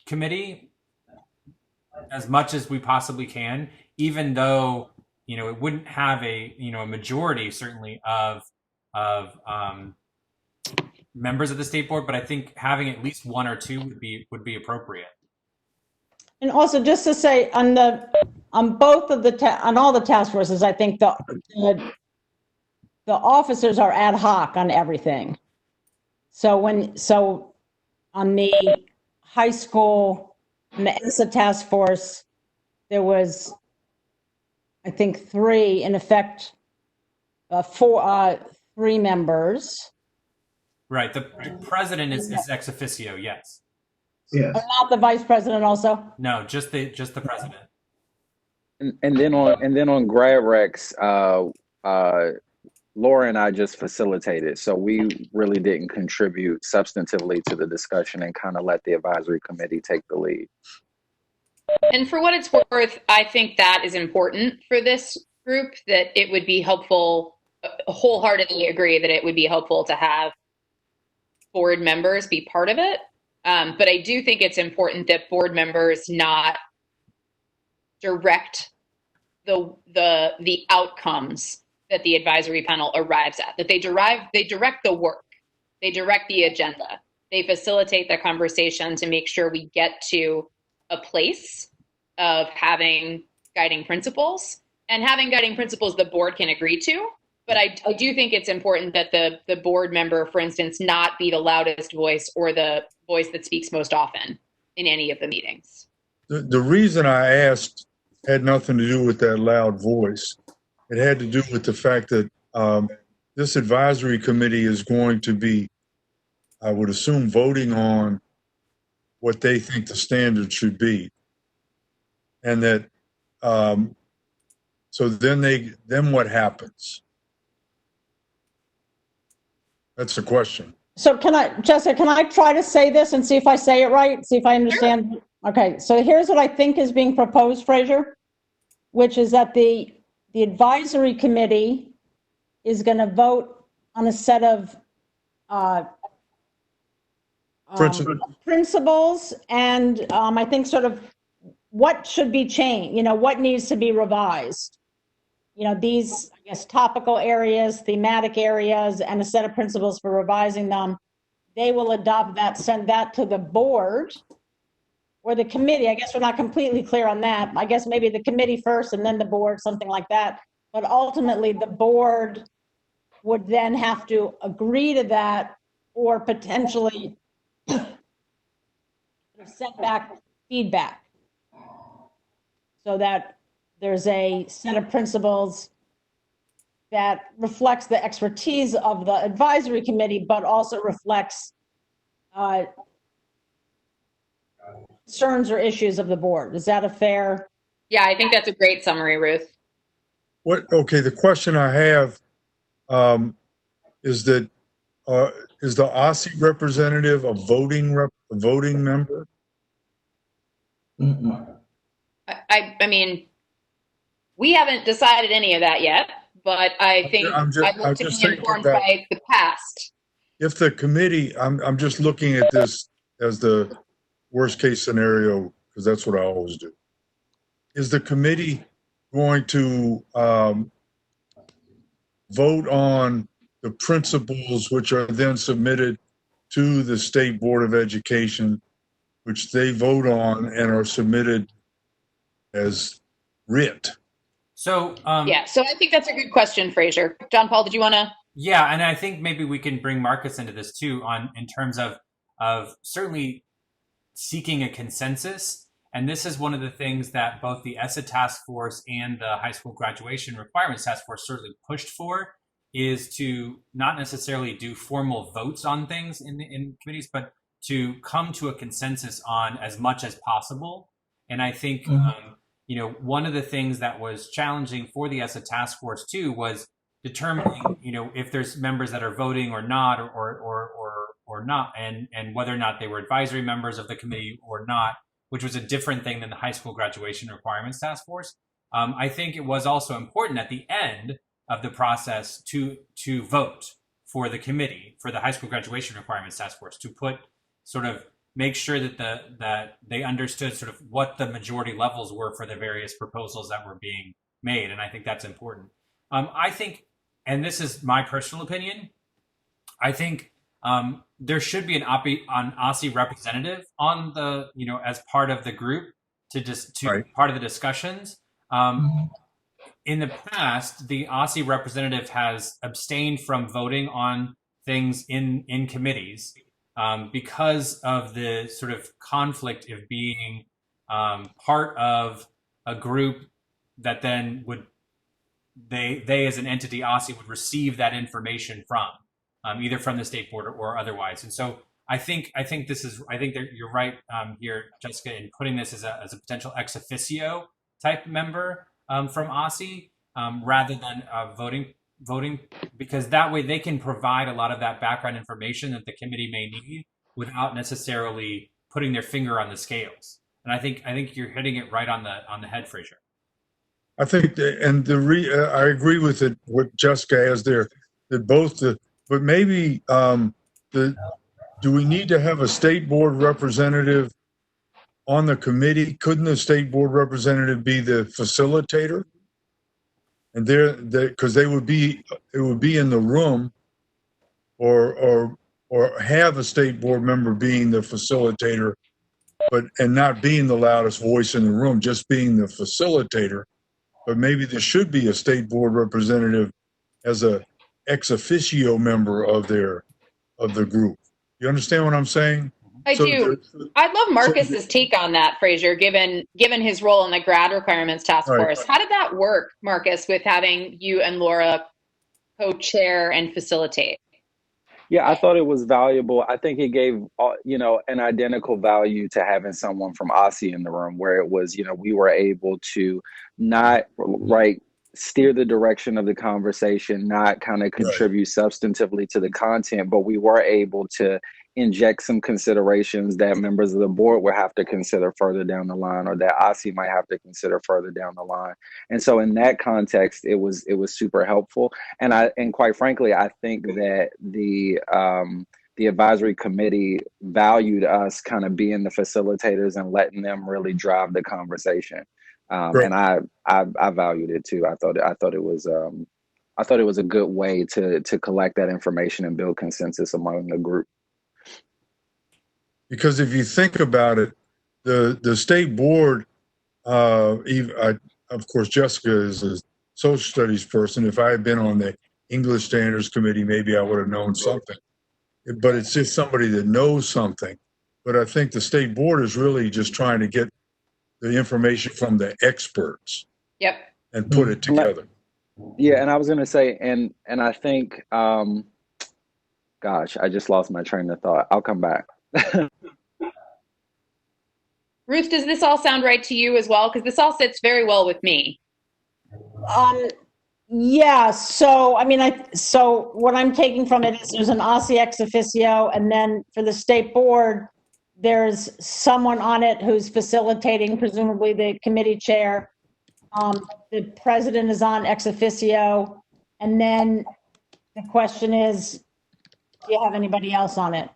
committee as much as we possibly can, even though it wouldn't have a majority certainly of members of the state board, but I think having at least one or two would be appropriate. And also, just to say, on all the task forces, I think the officers are ad hoc on everything. So on the high school and the ESSA task force, there was, I think, three members. Right. The president is ex officio. Yes. Yes. Not the vice president also? No, just the president. And then on grad recs, Laura and I just facilitated, so we really didn't contribute substantively to the discussion and kind of let the advisory committee take the lead. And for what it's worth, I think that is important for this group, that it would be helpful, wholeheartedly agree that it would be helpful to have board members be part of it. But I do think it's important that board members not direct the outcomes that the advisory panel arrives at, that they direct the work, they direct the agenda, they facilitate the conversation to make sure we get to a place of having guiding principles, and having guiding principles the board can agree to. But I do think it's important that the board member, for instance, not be the loudest voice or the voice that speaks most often in any of the meetings. The reason I asked had nothing to do with that loud voice. It had to do with the fact that this advisory committee is going to be, I would assume, voting on what they think the standard should be. And that, so then what happens? That's the question. So Jessica, can I try to say this and see if I say it right? See if I understand? Sure. Okay, so here's what I think is being proposed, Fraser, which is that the advisory committee is going to vote on a set of principles and I think sort of what should be changed, what needs to be revised. These, I guess, topical areas, thematic areas, and a set of principles for revising them. They will adopt that, send that to the board or the committee. I guess we're not completely clear on that. I guess maybe the committee first and then the board, something like that. But ultimately, the board would then have to agree to that or potentially send back feedback so that there's a set of principles that reflects the expertise of the advisory committee, but also reflects concerns or issues of the board. Is that a fair? Yeah, I think that's a great summary, Ruth. Okay, the question I have is that is the OSSI representative a voting member? I mean, we haven't decided any of that yet, but I think I'd like to be informed by the past. If the committee, I'm just looking at this as the worst case scenario, because that's what I always do. Is the committee going to vote on the principles which are then submitted to the State Board of Education, which they vote on and are submitted as writ? So so I think that's a good question, Fraser. John Paul, did you want to? Yeah, and I think maybe we can bring Marcus into this too, in terms of certainly seeking a consensus. And this is one of the things that both the ESSA task force and the high school graduation requirements task force certainly pushed for, is to not necessarily do formal votes on things in committees, but to come to a consensus on as much as possible. And I think one of the things that was challenging for the ESSA task force too was determining, if there's members that are voting or not, or not, and whether or not they were advisory members of the committee or not, which was a different thing than the high school graduation requirements task force. I think it was also important at the end of the process to vote for the committee, for the high school graduation requirements task force, to make sure that they understood sort of what the majority levels were for the various proposals that were being made. And I think that's important. I think, and this is my personal opinion, I think there should be an OSSI representative on the, as part of the group part of the discussions. In the past, the OSSI representative has abstained from voting on things in committees because of the sort of conflict of being part of a group that then they as an entity, OSSI, would receive that information from, either from the state board or otherwise. And so I think that you're right here, Jessica, in putting this as a potential ex officio type member from OSSI, rather than voting, because that way they can provide a lot of that background information that the committee may need without necessarily putting their finger on the scales. And I think you're hitting it right on the head, Fraser. I think I agree with it. What Jessica has there, that but maybe do we need to have a state board representative on the committee? Couldn't the state board representative be the facilitator? And because it would be in the room, or have a state board member being the facilitator, and not being the loudest voice in the room, just being the facilitator. But maybe there should be a state board representative as a ex officio member of the group. You understand what I'm saying? I do. I'd love Marcus's take on that, Fraser, given his role in the grad requirements task force. How did that work, Marcus, with having you and Laura co-chair and facilitate? Yeah, I thought it was valuable. I think it gave, an identical value to having someone from OSSI in the room, where it was, we were able to not steer the direction of the conversation, not kind of contribute substantively to the content, but we were able to inject some considerations that members of the board will have to consider further down the line, or that OSSI might have to consider further down the line. And so in that context, it was super helpful. And quite frankly, I think that the advisory committee valued us kind of being the facilitators and letting them really drive the conversation. And I valued it too. I thought it was a good way to collect that information and build consensus among the group. Because if you think about it, the state board, of course, Jessica is a social studies person. If I had been on the English Standards Committee, maybe I would have known something. But it's just somebody that knows something. But I think the state board is really just trying to get the information from the experts. Yep. And put it together. Yeah, and I was going to say, and I think, gosh, I just lost my train of thought. I'll come back. Ruth, does this all sound right to you as well? Because this all sits very well with me. Yeah. So, so what I'm taking from it is there's an OSSI ex officio, and then for the state board, there's someone on it who's facilitating, presumably the committee chair. The president is on ex officio. And then the question is, do you have anybody else on it?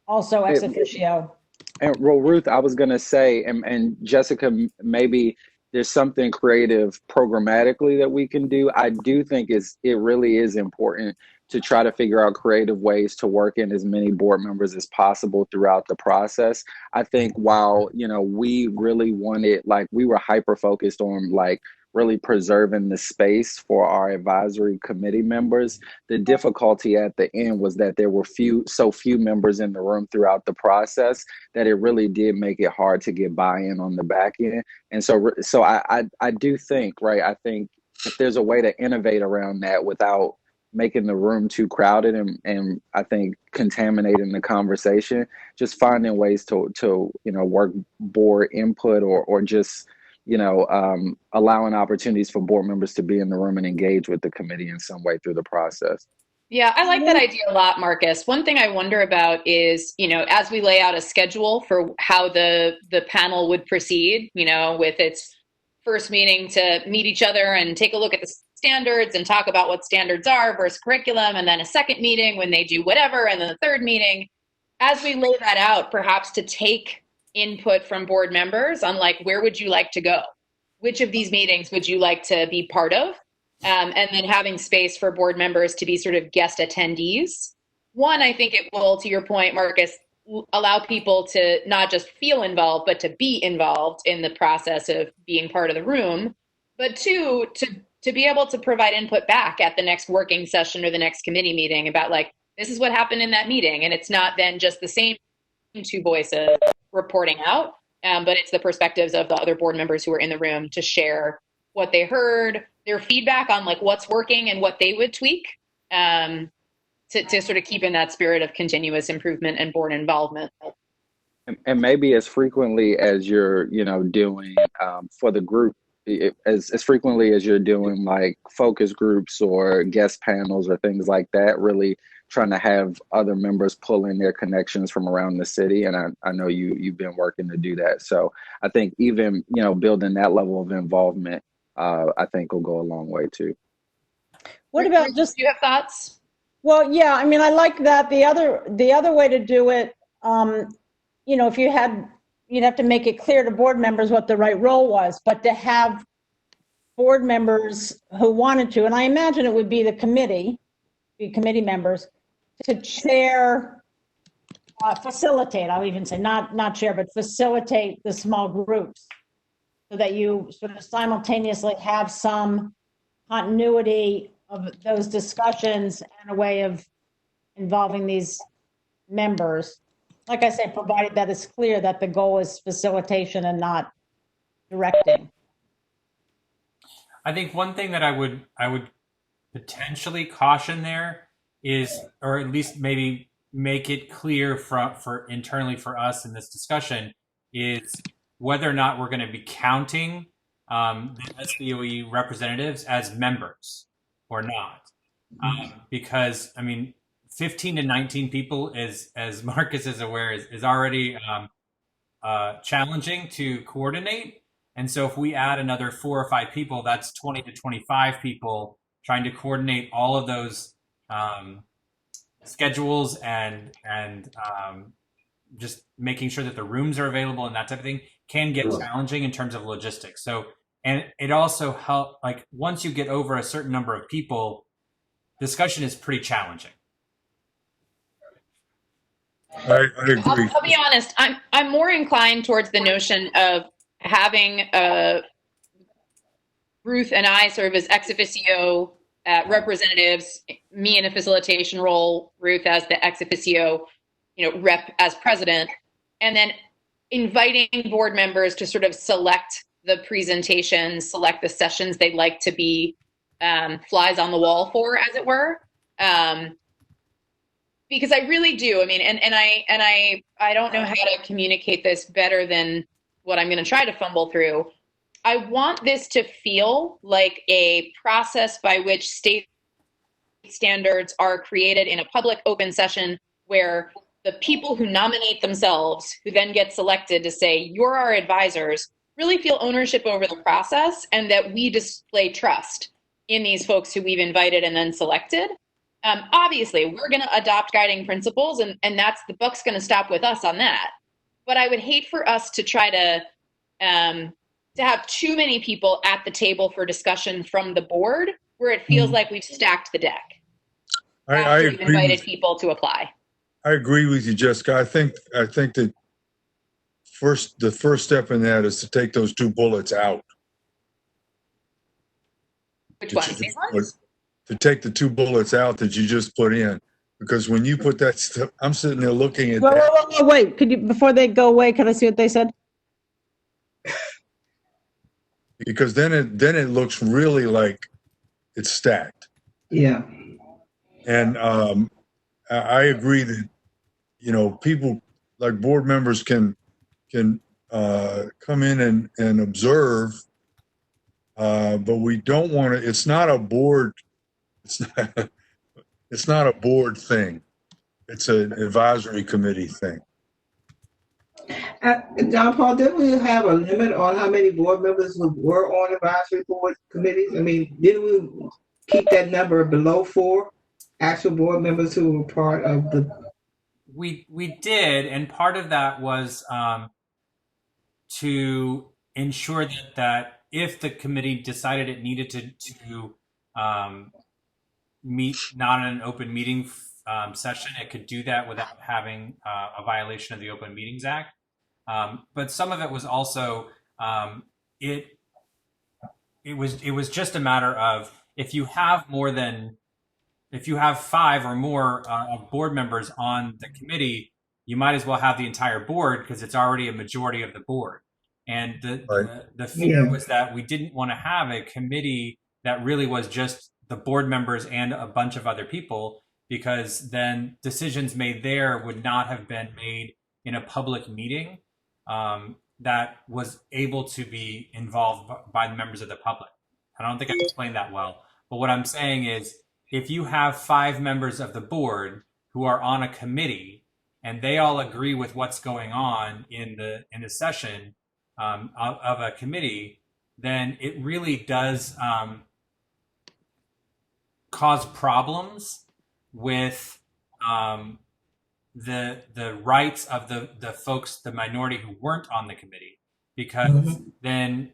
Also ex officio. And well, Ruth, I was going to say, and Jessica, maybe there's something creative programmatically that we can do. I do think it really is important to try to figure out creative ways to work in as many board members as possible throughout the process. I think while, we really wanted, we were hyper focused on really preserving the space for our advisory committee members, the difficulty at the end was that there were so few members in the room throughout the process that it really did make it hard to get buy-in on the back end. And so I do think, I think if there's a way to innovate around that without making the room too crowded and I think contaminating the conversation, just finding ways to work board input or just allowing opportunities for board members to be in the room and engage with the committee in some way through the process. Yeah, I like that idea a lot, Marcus. One thing I wonder about is, as we lay out a schedule for how the panel would proceed, with its first meeting to meet each other and take a look at the standards and talk about what standards are versus curriculum, and then a second meeting when they do whatever, and then the third meeting. As we lay that out, perhaps to take input from board members on where would you like to go? Which of these meetings would you like to be part of? And then having space for board members to be sort of guest attendees. One, I think it will, to your point, Marcus, allow people to not just feel involved, but to be involved in the process of being part of the room. But two, to be able to provide input back at the next working session or the next committee meeting about this is what happened in that meeting. And it's not then just the same two voices reporting out, but it's the perspectives of the other board members who are in the room to share what they heard, their feedback on what's working and what they would tweak, to sort of keep in that spirit of continuous improvement and board involvement. And maybe as frequently as you're, doing for the group as frequently as you're doing like focus groups or guest panels or things like that, really trying to have other members pull in their connections from around the city. And I know you've been working to do that. So I think even, building that level of involvement, I think will go a long way too. What about just, do you have thoughts? well, yeah, I mean, I like that. The other way to do it, if you'd have to make it clear to board members what the right role was, but to have board members who wanted to, and I imagine it would be the committee members, to chair, facilitate, I'll even say, not chair, but facilitate the small groups, so that you sort of simultaneously have some continuity of those discussions and a way of involving these members. Like I said, provided that it's clear that the goal is facilitation and not directing. I think one thing that I would potentially caution there is, or at least maybe make it clear for internally for us in this discussion, is whether or not we're going to be counting the SBOE representatives as members or not. Because, 15 to 19 people, as Marcus is aware, is already challenging to coordinate. And so if we add another 4 or 5 people, that's 20 to 25 people trying to coordinate all of those schedules and just making sure that the rooms are available and that type of thing can get challenging in terms of logistics. So, and it also helps, like, once you get over a certain number of people, discussion is pretty challenging. I agree. I'll be honest. I'm more inclined towards the notion of having Ruth and I serve as ex officio representatives, me in a facilitation role, Ruth as the ex officio, rep as president, and then inviting board members to sort of select the presentations, select the sessions they'd like to be flies on the wall for, as it were. Because I really do. I don't know how to communicate this better than what I'm going to try to fumble through. I want this to feel like a process by which state standards are created in a public open session, where the people who nominate themselves, who then get selected to say, you're our advisors, really feel ownership over the process, and that we display trust in these folks who we've invited and then selected. Obviously, we're going to adopt guiding principles, and that's, the buck's going to stop with us on that. But I would hate for us to try to have too many people at the table for discussion from the board, where it feels like we've stacked the deck. I We've agree. invited people to apply. I agree with you, Jessica. I think that the first step in that is to take those 2 bullets out. Which ones? These ones? To take the 2 bullets out that you just put in, because when you put that stuff, I'm sitting there looking at that. Wait, could you, before they go away, can I see what they said? Because then it looks really like it's stacked. Yeah. And I agree that people like board members can come in and observe, but we don't want to. It's not a board. It's not a board thing. It's an advisory committee thing. John Paul, didn't we have a limit on how many board members were on advisory board committees? Didn't we keep that number below 4 actual board members who were part of the? We did, and part of that was to ensure that if the committee decided it needed to meet not in an open meeting session, it could do that without having a violation of the Open Meetings Act. But some of it was also it was just a matter of, if you have 5 or more board members on the committee, you might as well have the entire board, because it's already a majority of the board. And the fear was that we didn't want to have a committee that really was just the board members and a bunch of other people, because then decisions made there would not have been made in a public meeting. that was able to be involved by the members of the public. I don't think I explained that well, but what I'm saying is if you have 5 members of the board who are on a committee and they all agree with what's going on in the session of a committee, then it really does cause problems with the rights of the folks, the minority who weren't on the committee, because then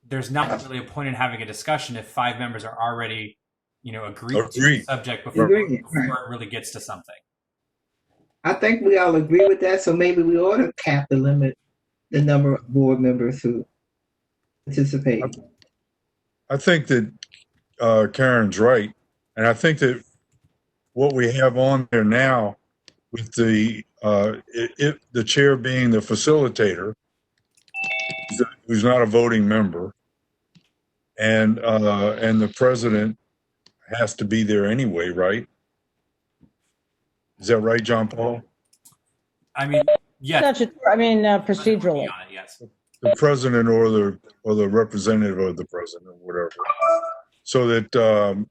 there's not really a point in having a discussion if 5 members are already, agreed to the subject before it really gets to something. I think we all agree with that, so maybe we ought to cap the number of board members who participate. I think that Karen's right, and I think that what we have on there now, with the chair being the facilitator, who's not a voting member, and the president has to be there anyway, right? Is that right, John Paul? I mean, yes. Procedurally. Yes. The president or the representative of the president, or whatever. So that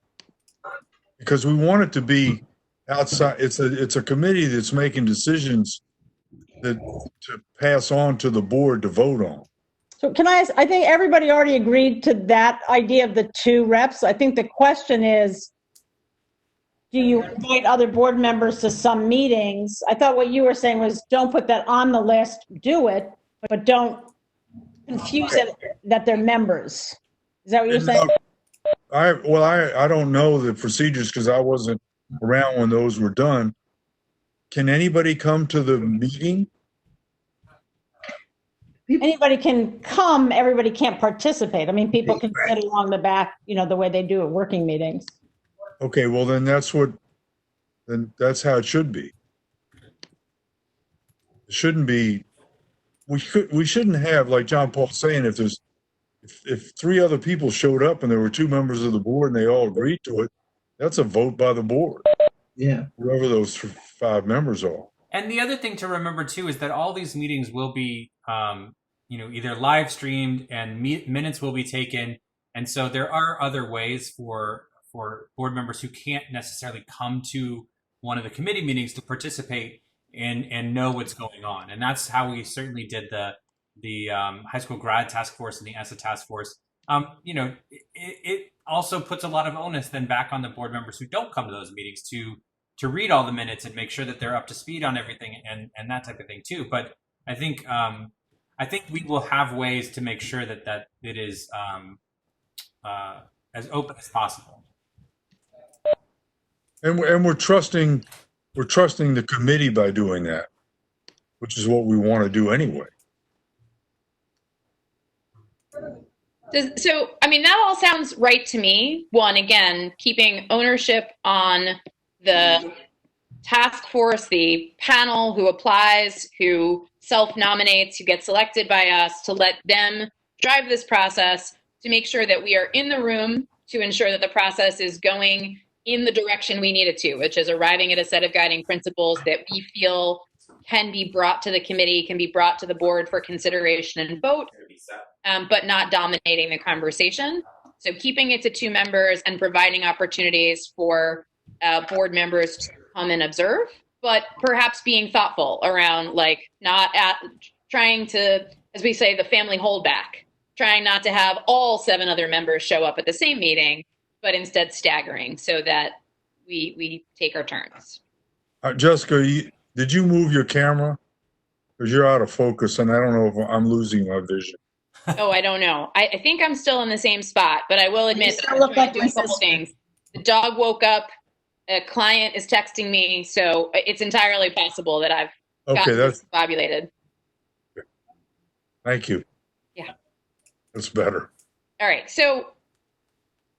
because we want it to be outside, it's a committee that's making decisions that to pass on to the board to vote on. So can I ask, I think everybody already agreed to that idea of the 2 reps. I think the question is, do you invite other board members to some meetings? I thought what you were saying was don't put that on the list, do it, but don't confuse it that they're members. Is that what you're saying? I don't know the procedures because I wasn't around when those were done. Can anybody come to the meeting? Anybody can come, everybody can't participate. I mean, people can sit along the back, the way they do at working meetings. Okay, well then that's how it should be. It shouldn't be. We shouldn't have, like John Paul's saying, if 3 other people showed up and there were 2 members of the board and they all agreed to it, that's a vote by the board. Yeah. Whoever those 5 members are. And the other thing to remember too is that all these meetings will be, either live streamed and minutes will be taken, and so there are other ways for board members who can't necessarily come to one of the committee meetings to participate and know what's going on. And that's how we certainly did the high school grad task force and the ESSA task force. It also puts a lot of onus then back on the board members who don't come to those meetings to read all the minutes and make sure that they're up to speed on everything and that type of thing too. But I think we will have ways to make sure that it is as open as possible. And we're trusting the committee by doing that, which is what we want to do anyway. So, I mean, that all sounds right to me. One, again, keeping ownership on the task force, the panel who applies, who self-nominates, who gets selected by us, to let them drive this process, to make sure that we are in the room, to ensure that the process is going in the direction we need it to, which is arriving at a set of guiding principles that we feel can be brought to the committee, can be brought to the board for consideration and vote, but not dominating the conversation. So keeping it to 2 members and providing opportunities for board members to come and observe, but perhaps being thoughtful around, not trying to, as we say, the family holdback, trying not to have all 7 other members show up at the same meeting, but instead staggering so that we take our turns. Jessica, did you move your camera? Because you're out of focus, and I don't know if I'm losing my vision. Oh, I don't know. I think I'm still in the same spot, but I will admit that look like doing a couple things. The dog woke up. A client is texting me, so it's entirely possible that I've gotten discombobulated. Thank you. Yeah. That's better. All right. So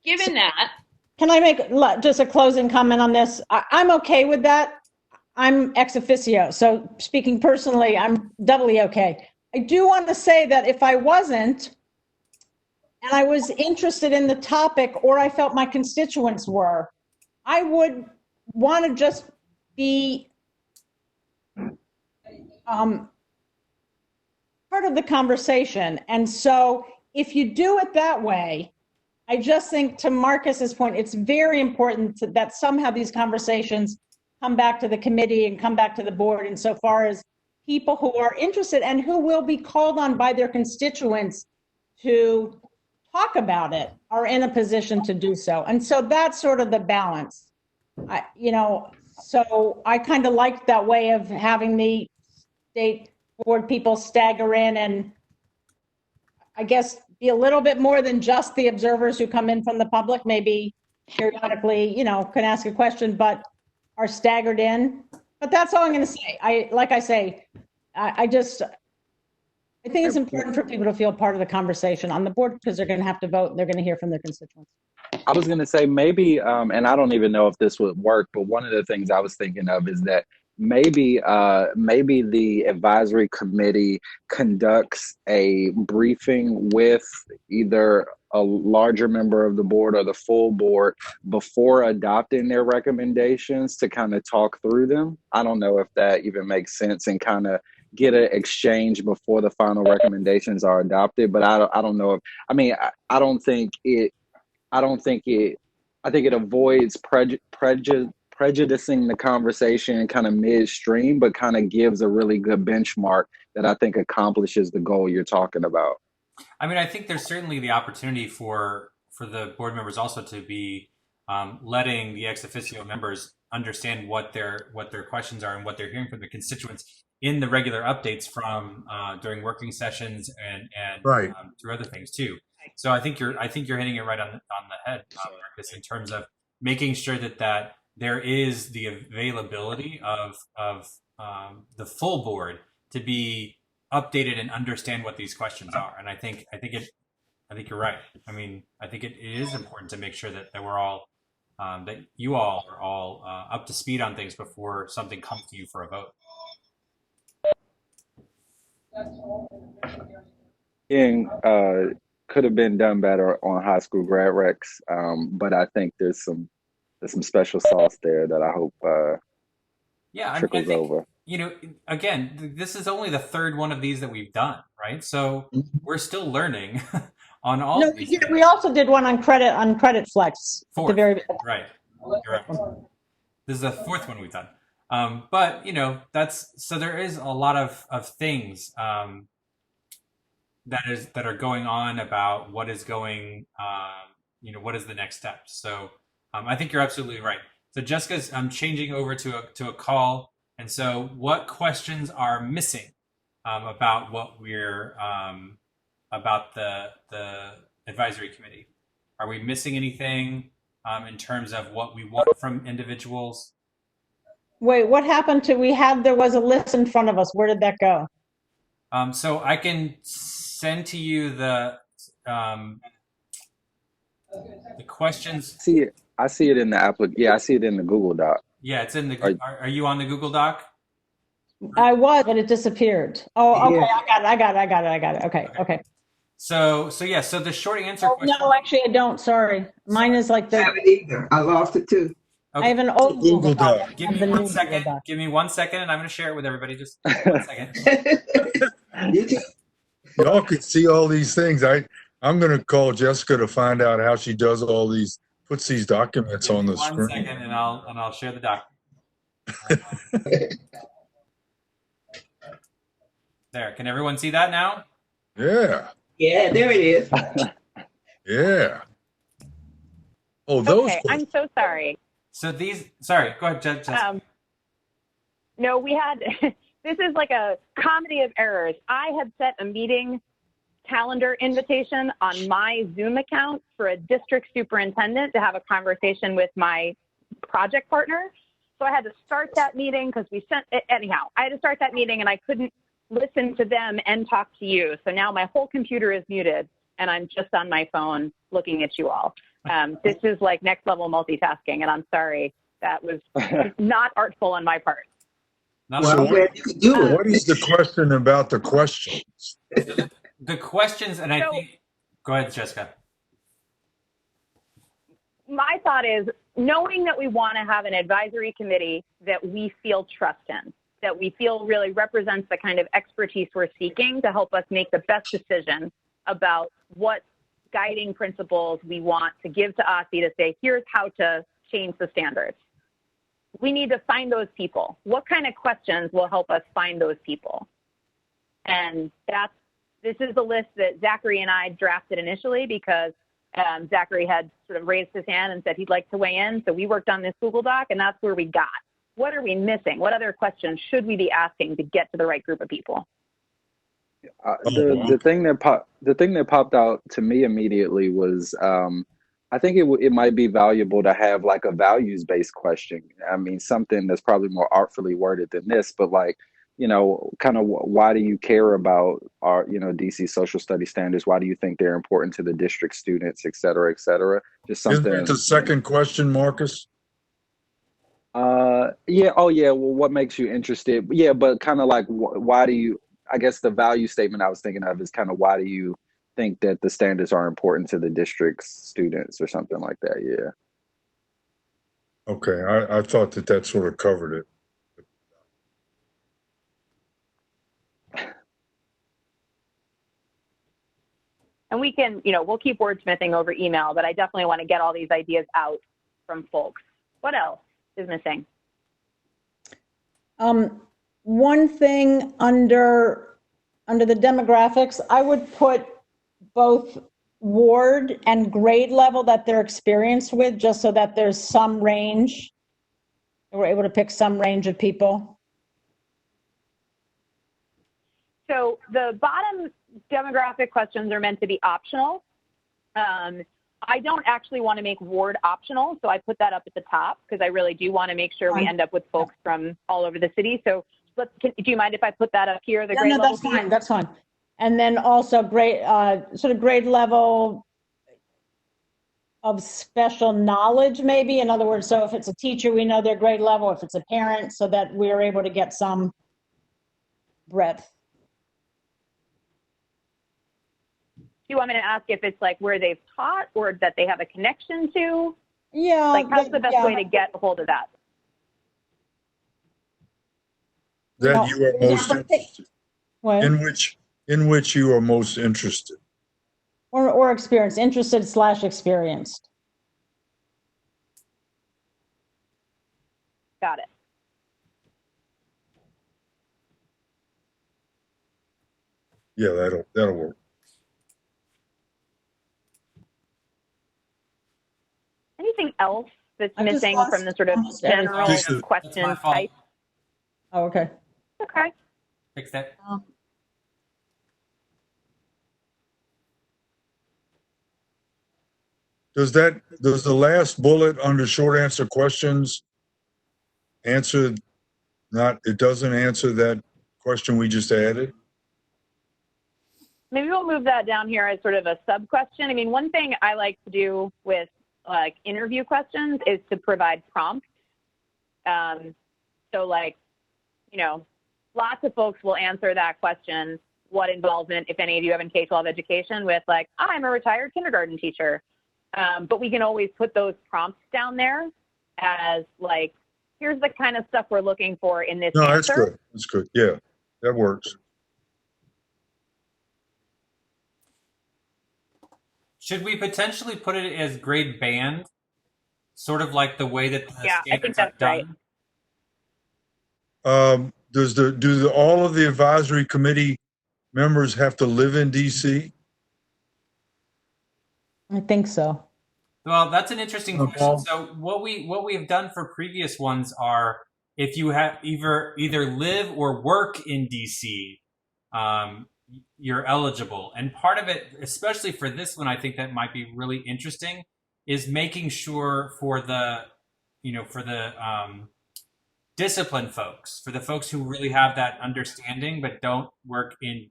given that. Can I make just a closing comment on this? I'm okay with that. I'm ex officio, so speaking personally, I'm doubly okay. I do want to say that if I wasn't, and I was interested in the topic, or I felt my constituents were, I would want to just be part of the conversation. And so if you do it that way, I just think, to Marcus's point, it's very important that somehow these conversations come back to the committee and come back to the board insofar as people who are interested and who will be called on by their constituents to talk about it are in a position to do so. And so that's sort of the balance. So I kind of like that way of having the state board people stagger in and I guess be a little bit more than just the observers who come in from the public, maybe periodically, can ask a question, but are staggered in. But that's all I'm going to say. I think it's important for people to feel part of the conversation on the board because they're going to have to vote. And they're going to hear from their constituents. I was going to say maybe, and I don't even know if this would work, but one of the things I was thinking of is that maybe the advisory committee conducts a briefing with either a larger member of the board or the full board before adopting their recommendations to kind of talk through them. I don't know if that even makes sense, and kind of get an exchange before the final recommendations are adopted. But I don't know if, I think it avoids prejudicing the conversation kind of midstream, but kind of gives a really good benchmark that I think accomplishes the goal you're talking about. I think there's certainly the opportunity for the board members also to be letting the ex officio members understand what their questions are and what they're hearing from the constituents in the regular updates from during working sessions and Right. Through other things too. So I think you're hitting it right on the head, Marcus, in terms of making sure that there is the availability of the full board to be updated and understand what these questions are. And I think you're right. I think it is important to make sure that we're all that you all are all up to speed on things before something comes to you for a vote. Could have been done better on high school grad recs, but I think there's some special sauce there that I hope trickles over. Again, this is only the third one of these that we've done, right? So we're still learning on all of these. We also did one on credit flex. Fourth, at the very right. You're right. This is the fourth one we've done. But there is a lot of things that are going on about what is going, what is the next step. So I think you're absolutely right. So Jessica's changing over to a call. And so what questions are missing about what we're about the advisory committee? Are we missing anything in terms of what we want from individuals? Wait, what happened to, there was a list in front of us. Where did that go? So I can send to you the questions. I see it in the application. Yeah, I see it in the Google Doc. Yeah, it's in the. Are you on the Google Doc? I was, but it disappeared. Oh, okay. Yeah. I got it. Okay. So the short answer. Oh, no, actually, I don't. Sorry, mine is like I haven't either. I lost it too. Okay. I have an old Google Doc. Give me 1 second. Give me 1 second, and I'm going to share it with everybody. Just 1 second. Y'all could see all these things. I'm going to call Jessica to find out how she does all these, puts these documents on the screen. 1 second, and I'll share the doc. There. Can everyone see that now? Yeah. Yeah, there it is. Yeah. Oh, those. Okay, I'm so sorry. So sorry, go ahead, Jessica. No, we had, this is like a comedy of errors. I had set a meeting calendar invitation on my Zoom account for a district superintendent to have a conversation with my project partner. So I had to start that meeting because I had to start that meeting and I couldn't listen to them and talk to you. So now my whole computer is muted and I'm just on my phone looking at you all. This is like next level multitasking, and I'm sorry, that was not artful on my part. So what is the question about the questions? The questions, and I think, go ahead, Jessica. My thought is, knowing that we want to have an advisory committee that we feel trust in, that we feel really represents the kind of expertise we're seeking to help us make the best decision about what guiding principles we want to give to OSCE to say, here's how to change the standards. We need to find those people. What kind of questions will help us find those people? And this is the list that Zachary and I drafted initially because Zachary had sort of raised his hand and said he'd like to weigh in. So we worked on this Google Doc, and that's where we got. What are we missing? What other questions should we be asking to get to the right group of people? The thing that popped out to me immediately was I think it might be valuable to have like a values-based question. I mean, something that's probably more artfully worded than this, but like, you know, kind of why do you care about our, you know, DC social studies standards? Why do you think they're important to the district students, et cetera, et cetera? Just something. Isn't that the second question, Marcus? Yeah. Oh, yeah. Well, what makes you interested? Yeah, but kind of like, why do you? I guess the value statement I was thinking of is kind of why do you think that the standards are important to the district's students or something like that? Yeah. Okay, I thought that sort of covered it. And we can, you know, we'll keep wordsmithing over email, but I definitely want to get all these ideas out from folks. What else is missing? One thing under the demographics, I would put both ward and grade level that they're experienced with, just so that there's some range. We're able to pick some range of people. So the bottom demographic questions are meant to be optional. I don't actually want to make ward optional, so I put that up at the top because I really do want to make sure we end up with folks from all over the city. So do you mind if I put that up here? The grade No, level that's fine. That's fine. And then also sort of grade level of special knowledge, maybe. In other words, so if it's a teacher, we know their grade level. If it's a parent, so that we are able to get some breadth. Do you want me to ask if it's like where they've taught or that they have a connection to? Yeah. Like, how's the best way to get a hold of that? That you are most interested. What? In which you are most interested. Or experienced, interested / experienced. Got it. Yeah, that'll work. Anything else that's I just missing lost from the sort of almost everything. general Just the- question That's my fault. type? Oh, okay. Okay. Fix that. Does the last bullet under short answer questions answer it doesn't answer that question we just added? Maybe we'll move that down here as sort of a sub question. I mean, one thing I like to do with like interview questions is to provide prompts. So like, you know, lots of folks will answer that question, what involvement, if any, do you have in K-12 education, with like, I'm a retired kindergarten teacher. But we can always put those prompts down there as like, here's the kind of stuff we're looking for in this No, answer. that's good. That's good. Yeah, that works. Should we potentially put it as grade band, sort of like the way that the Yeah, I think standards are that's right. done? Do all of the advisory committee members have to live in DC? I think so. Well, that's an interesting Okay. question. So what we have done for previous ones are if you have either live or work in DC, you're eligible. And part of it, especially for this one, I think that might be really interesting, is making sure for the discipline folks, for the folks who really have that understanding but don't work in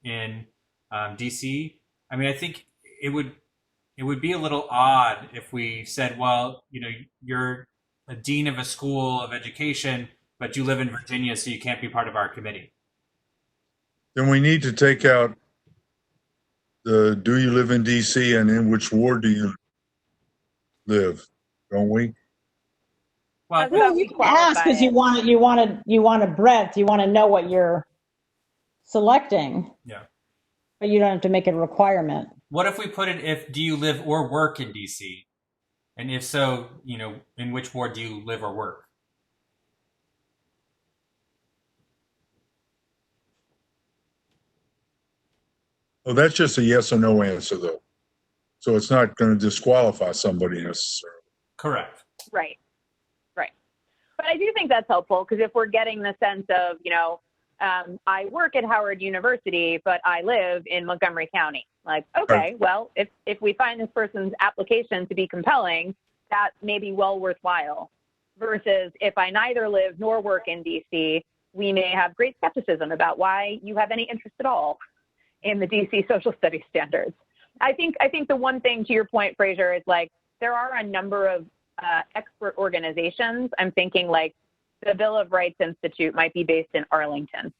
DC. I mean, I think it would be a little odd if we said, well, you know, you're a dean of a school of education, but you live in Virginia, so you can't be part of our committee. Then we need to take out the do you live in DC and in which ward do you live, don't we? Well, Well, you can ask because you want a breadth. You want to know what you're selecting. Yeah. But you don't have to make it a requirement. What if we put it, if do you live or work in DC? And if so, in which ward do you live or work? Well, that's just a yes or no answer, though. So it's not going to disqualify somebody necessarily. Correct. Right. But I do think that's helpful because if we're getting the sense of, I work at Howard University, but I live in Montgomery County. Like, okay, Right. well, if we find this person's application to be compelling, that may be well worthwhile. Versus if I neither live nor work in DC, we may have great skepticism about why you have any interest at all in the DC social studies standards. I think the one thing to your point, Fraser, is like there are a number of expert organizations. I'm thinking like the Bill of Rights Institute might be based in Arlington,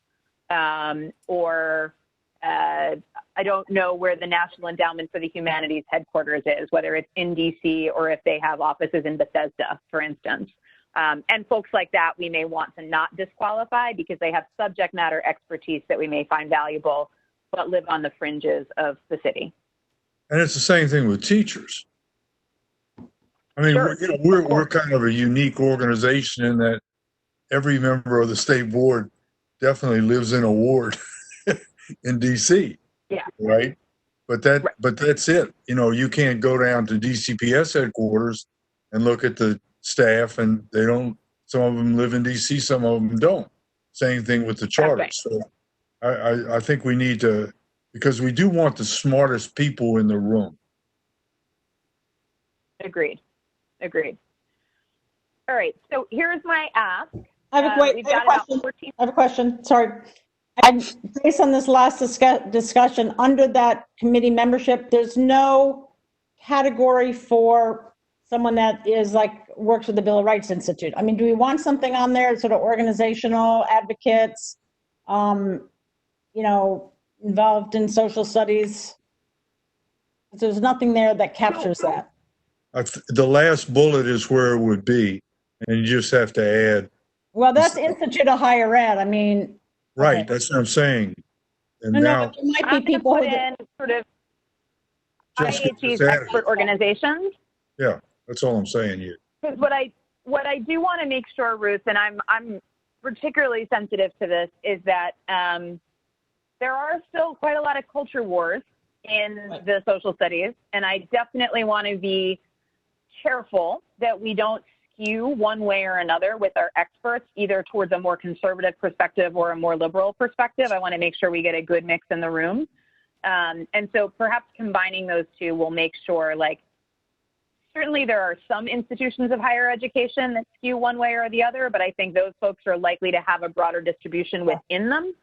or I don't know where the National Endowment for the Humanities headquarters is, whether it's in DC or if they have offices in Bethesda, for instance. And folks like that, we may want to not disqualify because they have subject matter expertise that we may find valuable, but live on the fringes of the city. And it's the same thing with teachers. I mean, Sure. we're kind of a unique organization in that every member of the state board definitely lives in a ward in DC. Yeah. Right. But that's it. You can't go down to DCPS headquarters and look at the staff, and some of them live in DC, some of them don't. Same thing with the charter. Right. So I think we need to, because we do want the smartest people in the room. Agreed. All right. So here's my ask. I have a question. Sorry. Based on this last discussion, under that committee membership, there's no category for someone that is works with the Bill of Rights Institute. I mean, do we want something on there, sort of organizational advocates, involved in social studies? There's nothing there that captures that. The last bullet is where it would be, and you just have to add. Well, that's Institute of Higher Ed. I mean. Right, Okay. that's what I'm saying. And No, now, but there might I'm be going to people put who. in sort of Just IHE's add it. expert organizations. Yeah, that's all I'm saying here. Because what I do want to make sure, Ruth, and I'm particularly sensitive to this, is that there are still quite a lot of culture wars in the social studies, and I definitely want to be careful that we don't skew one way or another with our experts, either towards a more conservative perspective or a more liberal perspective. I want to make sure we get a good mix in the room. And so perhaps combining those two will make sure, certainly there are some institutions of higher education that skew one way or the other, but I think those folks are likely to have a broader distribution within them.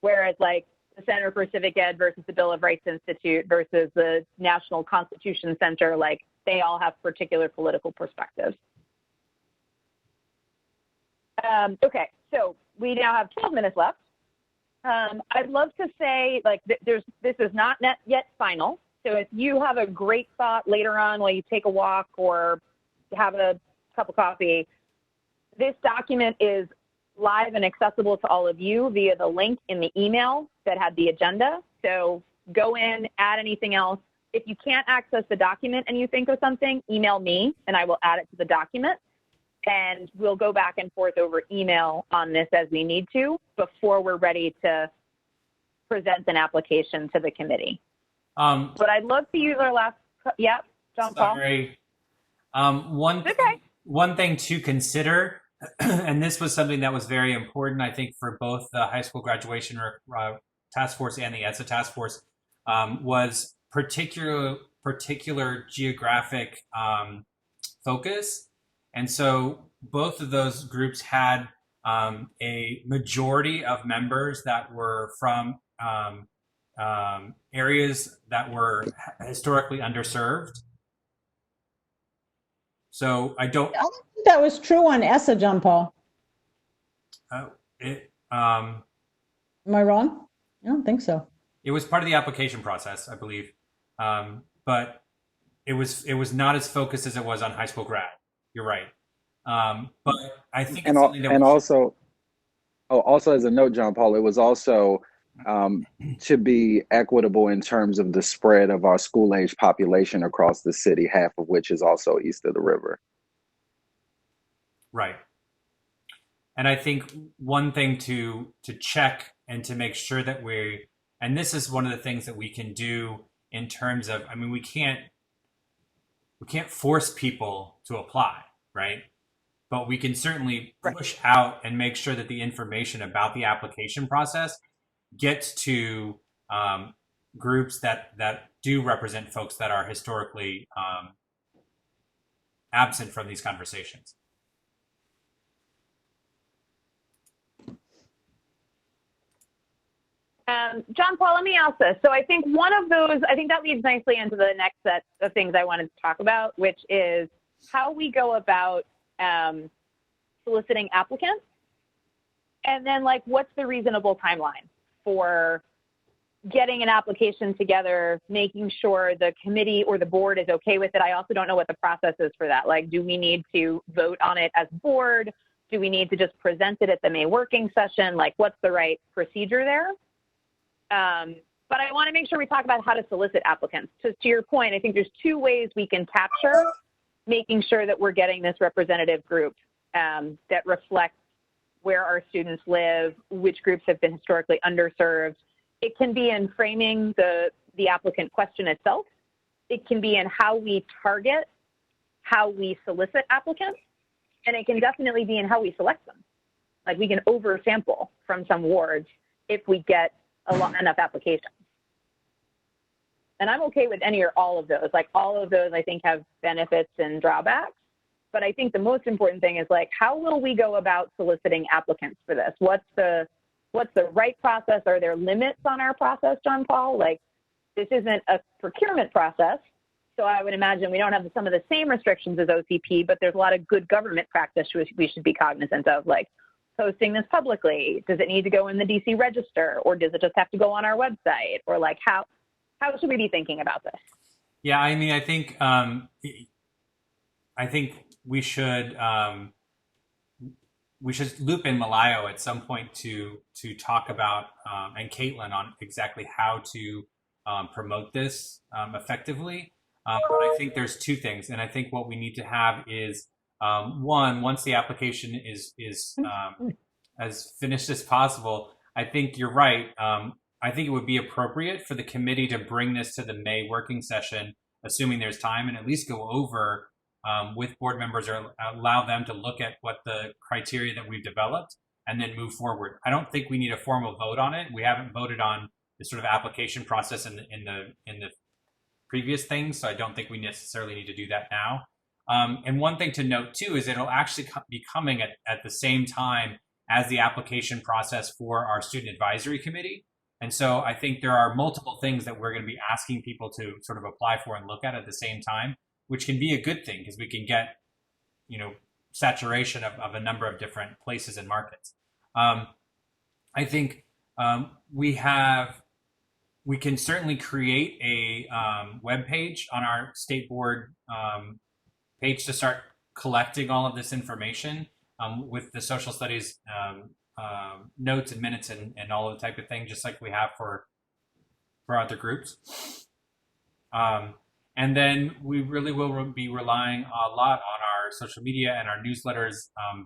Whereas the Center for Civic Ed versus the Bill of Rights Institute versus the National Constitution Center, they all have particular political perspectives. Okay, so we now have 12 minutes left. I'd love to say, this is not yet final. So if you have a great thought later on while you take a walk or have a cup of coffee, this document is live and accessible to all of you via the link in the email that had the agenda. So go in, add anything else. If you can't access the document and you think of something, email me and I will add it to the document. And we'll go back and forth over email on this as we need to before we're ready to present an application to the committee. But I'd love to use our last, John Paul. Sorry. One thing to consider, and this was something that was very important, I think, for both the high school graduation task force and the ESSA task force, was particular geographic focus. And so both of those groups had a majority of members that were from areas that were historically underserved. So I don't think that was true on ESSA, John Paul. Am I wrong? I don't think so. It was part of the application process, I believe, but it was not as focused as it was on high school grad. You're right. But I think And it's something that and we should, also, oh, also as a note, John Paul, it was also to be equitable in terms of the spread of our school age population across the city, half of which is also east of the river. right. And I think one thing to check and to make sure that and this is one of the things that we can do in terms of, I mean, we can't force people to apply, right? But we can certainly push out and make sure that the information about the application process gets to groups that do represent folks that are historically absent from these conversations. John Paul, let me ask this. So I think that leads nicely into the next set of things I wanted to talk about, which is how we go about soliciting applicants. And then, like, what's the reasonable timeline for getting an application together, making sure the committee or the board is okay with it? I also don't know what the process is for that. Like, do we need to vote on it as board? Do we need to just present it at the May working session? Like, what's the right procedure there? But I want to make sure we talk about how to solicit applicants. To your point, I think there's two ways we can capture making sure that we're getting this representative group that reflects where our students live, which groups have been historically underserved. It can be in framing the applicant question itself. It can be in how we target, how we solicit applicants, and it can definitely be in how we select them. Like, we can oversample from some wards if we get enough applications. And I'm okay with any or all of those. Like, all of those I think have benefits and drawbacks. But I think the most important thing is, like, how will we go about soliciting applicants for this? What's the right process? Are there limits on our process, John Paul? Like, this isn't a procurement process, so I would imagine we don't have some of the same restrictions as OCP, but there's a lot of good government practice we should be cognizant of, like posting this publicly. Does it need to go in the DC Register, or does it just have to go on our website? Or, like, how should we be thinking about this? Yeah, I mean, I think we should loop in Malayo at some point to talk about and Caitlin on exactly how to promote this effectively. But I think there's two things, and I think what we need to have is once the application is as finished as possible. I think you're right. I think it would be appropriate for the committee to bring this to the May working session, assuming there's time, and at least go over with board members or allow them to look at what the criteria that we've developed and then move forward. I don't think we need a formal vote on it. We haven't voted on the sort of application process in the previous things, so I don't think we necessarily need to do that now. And one thing to note too is it'll actually be coming at the same time as the application process for our student advisory committee. And so I think there are multiple things that we're going to be asking people to sort of apply for and look at the same time, which can be a good thing because we can get, saturation of a number of different places and markets. I think we can certainly create a web page on our state board page to start collecting all of this information with the social studies notes and minutes and all of the type of thing, just like we have for other groups. And then we really will be relying a lot on our social media and our newsletters,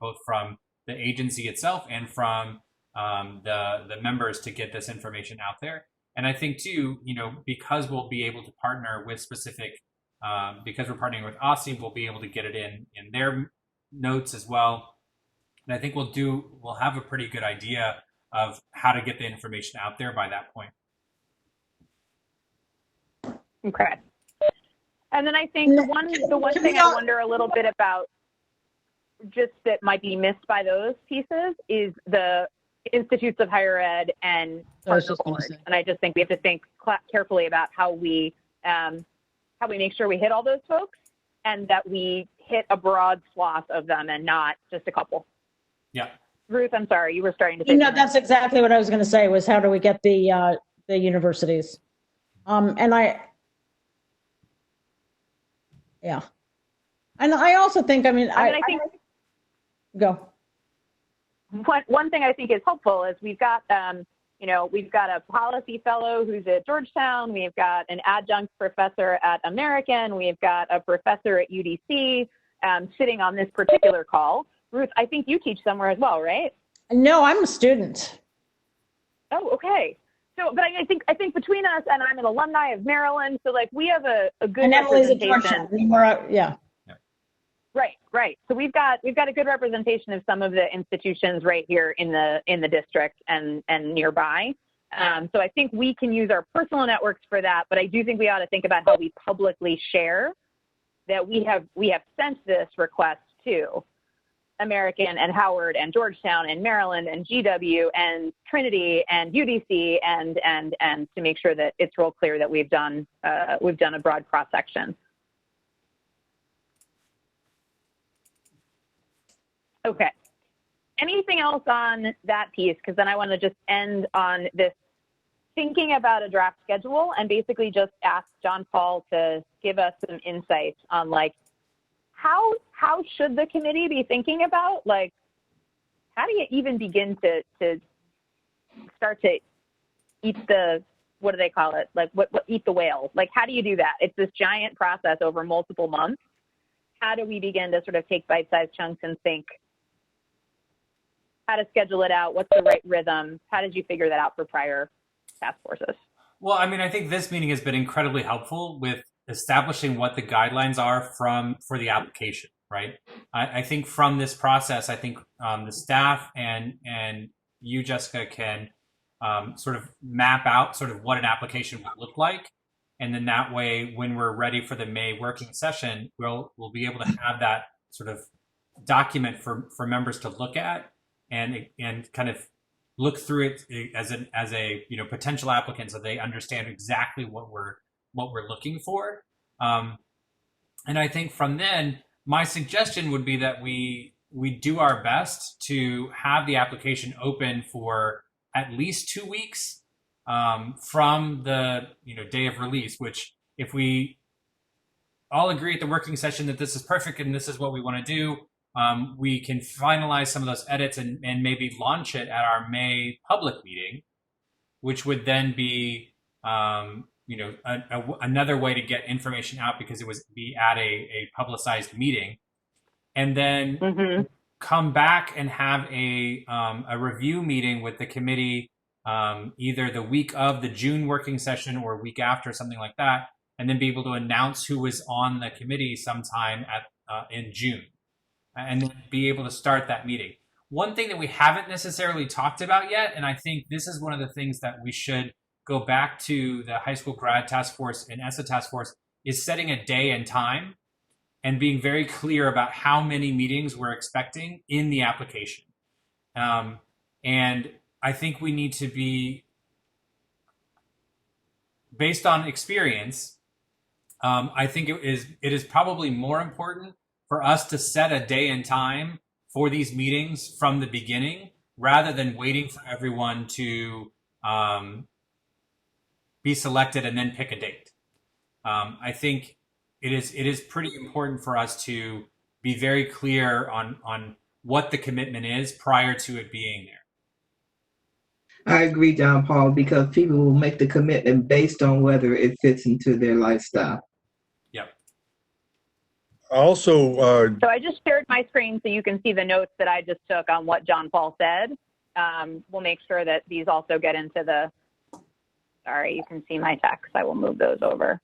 both from the agency itself and from the members to get this information out there. And I think too, because we'll be able to partner with specific, because we're partnering with OSSI, we'll be able to get it in their notes as well. And I think we'll have a pretty good idea of how to get the information out there by that point. Okay. And then I think the one thing I wonder a little bit about, just that might be missed by those pieces, is the institutes of higher ed and partner boards. And I just think we have to think carefully about how we make sure we hit all those folks and that we hit a broad swath of them and not just a couple. Yeah. Ruth, I'm sorry, you were starting to say something. That's exactly what I was going to say, was how do we get the universities? And I also think, I think Go. One thing I think is helpful is we've got we've got a policy fellow who's at Georgetown. We've got an adjunct professor at American. We've got a professor at UDC sitting on this particular call. Ruth, I think you teach somewhere as well, right? No, I'm a student. Oh, okay. So, but I think between us, and I'm an alumni of Maryland, so like we have a good And Emily's a representation. yeah. Right. So we've got a good representation of some of the institutions right here in the district and nearby. So I think we can use our personal networks for that, but I do think we ought to think about how we publicly share that we have sent this request to American and Howard and Georgetown and Maryland and GW and Trinity and UDC and to make sure that it's real clear that we've done a broad cross section. Okay. Anything else on that piece? Because then I want to just end on this thinking about a draft schedule and basically just ask John Paul to give us some insights on like how should the committee be thinking about like how do you even begin to start to eat the what do they call it like what eat the whale, like how do you do that? It's this giant process over multiple months. How do we begin to sort of take bite-sized chunks and think how to schedule it out? What's the right rhythm? How did you figure that out for prior task forces? Well, I mean, I think this meeting has been incredibly helpful with establishing what the guidelines are for the application, right? I think from this process, I think the staff and you, Jessica, can sort of map out sort of what an application would look like. And then that way, when we're ready for the May working session, we'll be able to have that sort of document for members to look at and kind of look through it as a potential applicant, so they understand exactly what we're looking for. And I think from then, my suggestion would be that we do our best to have the application open for at least 2 weeks from the day of release. Which, if we all agree at the working session that this is perfect and this is what we want to do, we can finalize some of those edits and maybe launch it at our May public meeting, which would then be another way to get information out because it would be at a publicized meeting, and then come back and have a review meeting with the committee either the week of the June working session or a week after, something like that, and then be able to announce who is on the committee sometime in June, and then be able to start that meeting. One thing that we haven't necessarily talked about yet, and I think this is one of the things that we should go back to the high school grad task force and ESSA task force, is setting a day and time and being very clear about how many meetings we're expecting in the application. And I think we need to be, based on experience, I think it is probably more important for us to set a day and time for these meetings from the beginning, rather than waiting for everyone to be selected and then pick a date. I think it is pretty important for us to be very clear on what the commitment is prior to it being there. I agree, John Paul, because people will make the commitment based on whether it fits into their lifestyle. Yep. Also, So I just shared my screen so you can see the notes that I just took on what John Paul said. We'll make sure that these also get into the, sorry, you can see my text. I will move those over.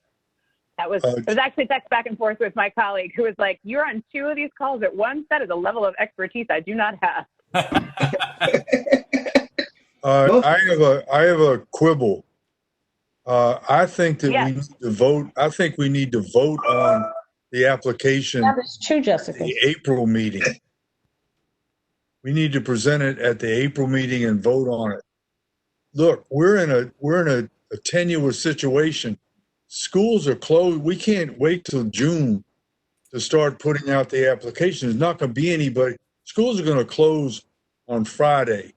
It was actually text back and forth with my colleague who was like, you're on 2 of these calls at once. That is a level of expertise I do not have. I have a quibble. I think that we need to vote. I think we need to vote on the application. That is true, Jessica. The April meeting. We need to present it at the April meeting and vote on it. Look, we're in a tenuous situation. Schools are closed. We can't wait till June to start putting out the application. There's not going to be anybody. Schools are going to close on Friday.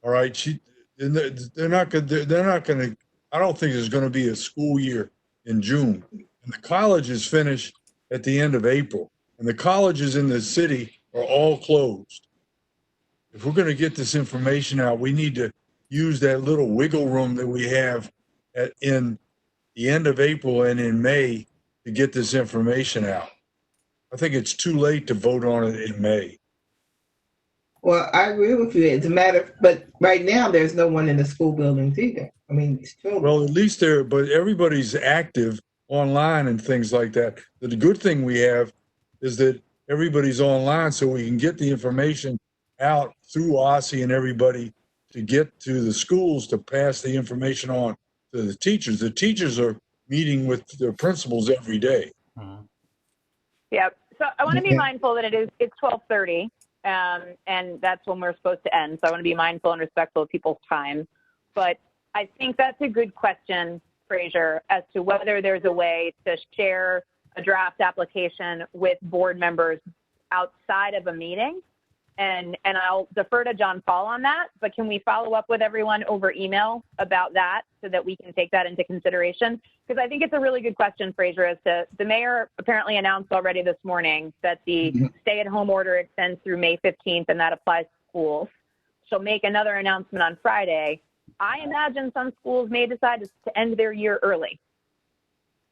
All right. They're not going to, I don't think there's going to be a school year in June. And the college is finished at the end of April. And the colleges in the city are all closed. If we're going to get this information out, we need to use that little wiggle room that we have in the end of April and in May to get this information out. I think it's too late to vote on it in May. Well, I agree with you. It's a matter, but right now there's no one in the school buildings either. I mean, still. Well, at least but everybody's active online and things like that. But the good thing we have is that everybody's online, so we can get the information out through OSSI and everybody to get to the schools to pass the information on to the teachers. The teachers are meeting with their principals every day. Yep. So I want to be mindful that it's 12:30, and that's when we're supposed to end. So I want to be mindful and respectful of people's time. But I think that's a good question, Fraser, as to whether there's a way to share a draft application with board members outside of a meeting. And I'll defer to John Paul on that, but can we follow up with everyone over email about that so that we can take that into consideration? Because I think it's a really good question, Fraser, as to the mayor apparently announced already this morning that the stay-at-home order extends through May 15th, and that applies to schools. She'll make another announcement on Friday. I imagine some schools may decide to end their year early.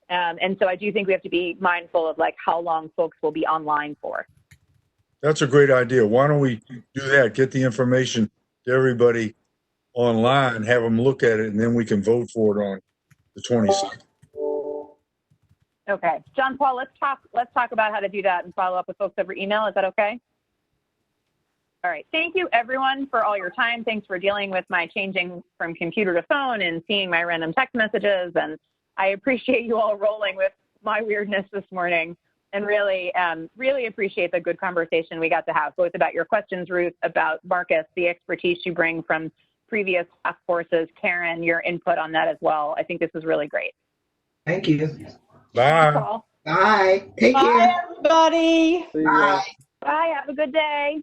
And so I do think we have to be mindful of like how long folks will be online for. That's a great idea. Why don't we do that? Get the information to everybody online, have them look at it, and then we can vote for it on the 26th. Okay, John Paul, let's talk about how to do that and follow up with folks over email. Is that okay? All right. Thank you, everyone, for all your time. Thanks for dealing with my changing from computer to phone and seeing my random text messages. And I appreciate you all rolling with my weirdness this morning. And really appreciate the good conversation we got to have, both about your questions, Ruth, about Marcus, the expertise you bring from previous task forces, Karen, your input on that as well. I think this is really great. Thank you. Bye. Bye. Take care. Bye, everybody. Bye. Bye. Have a good day.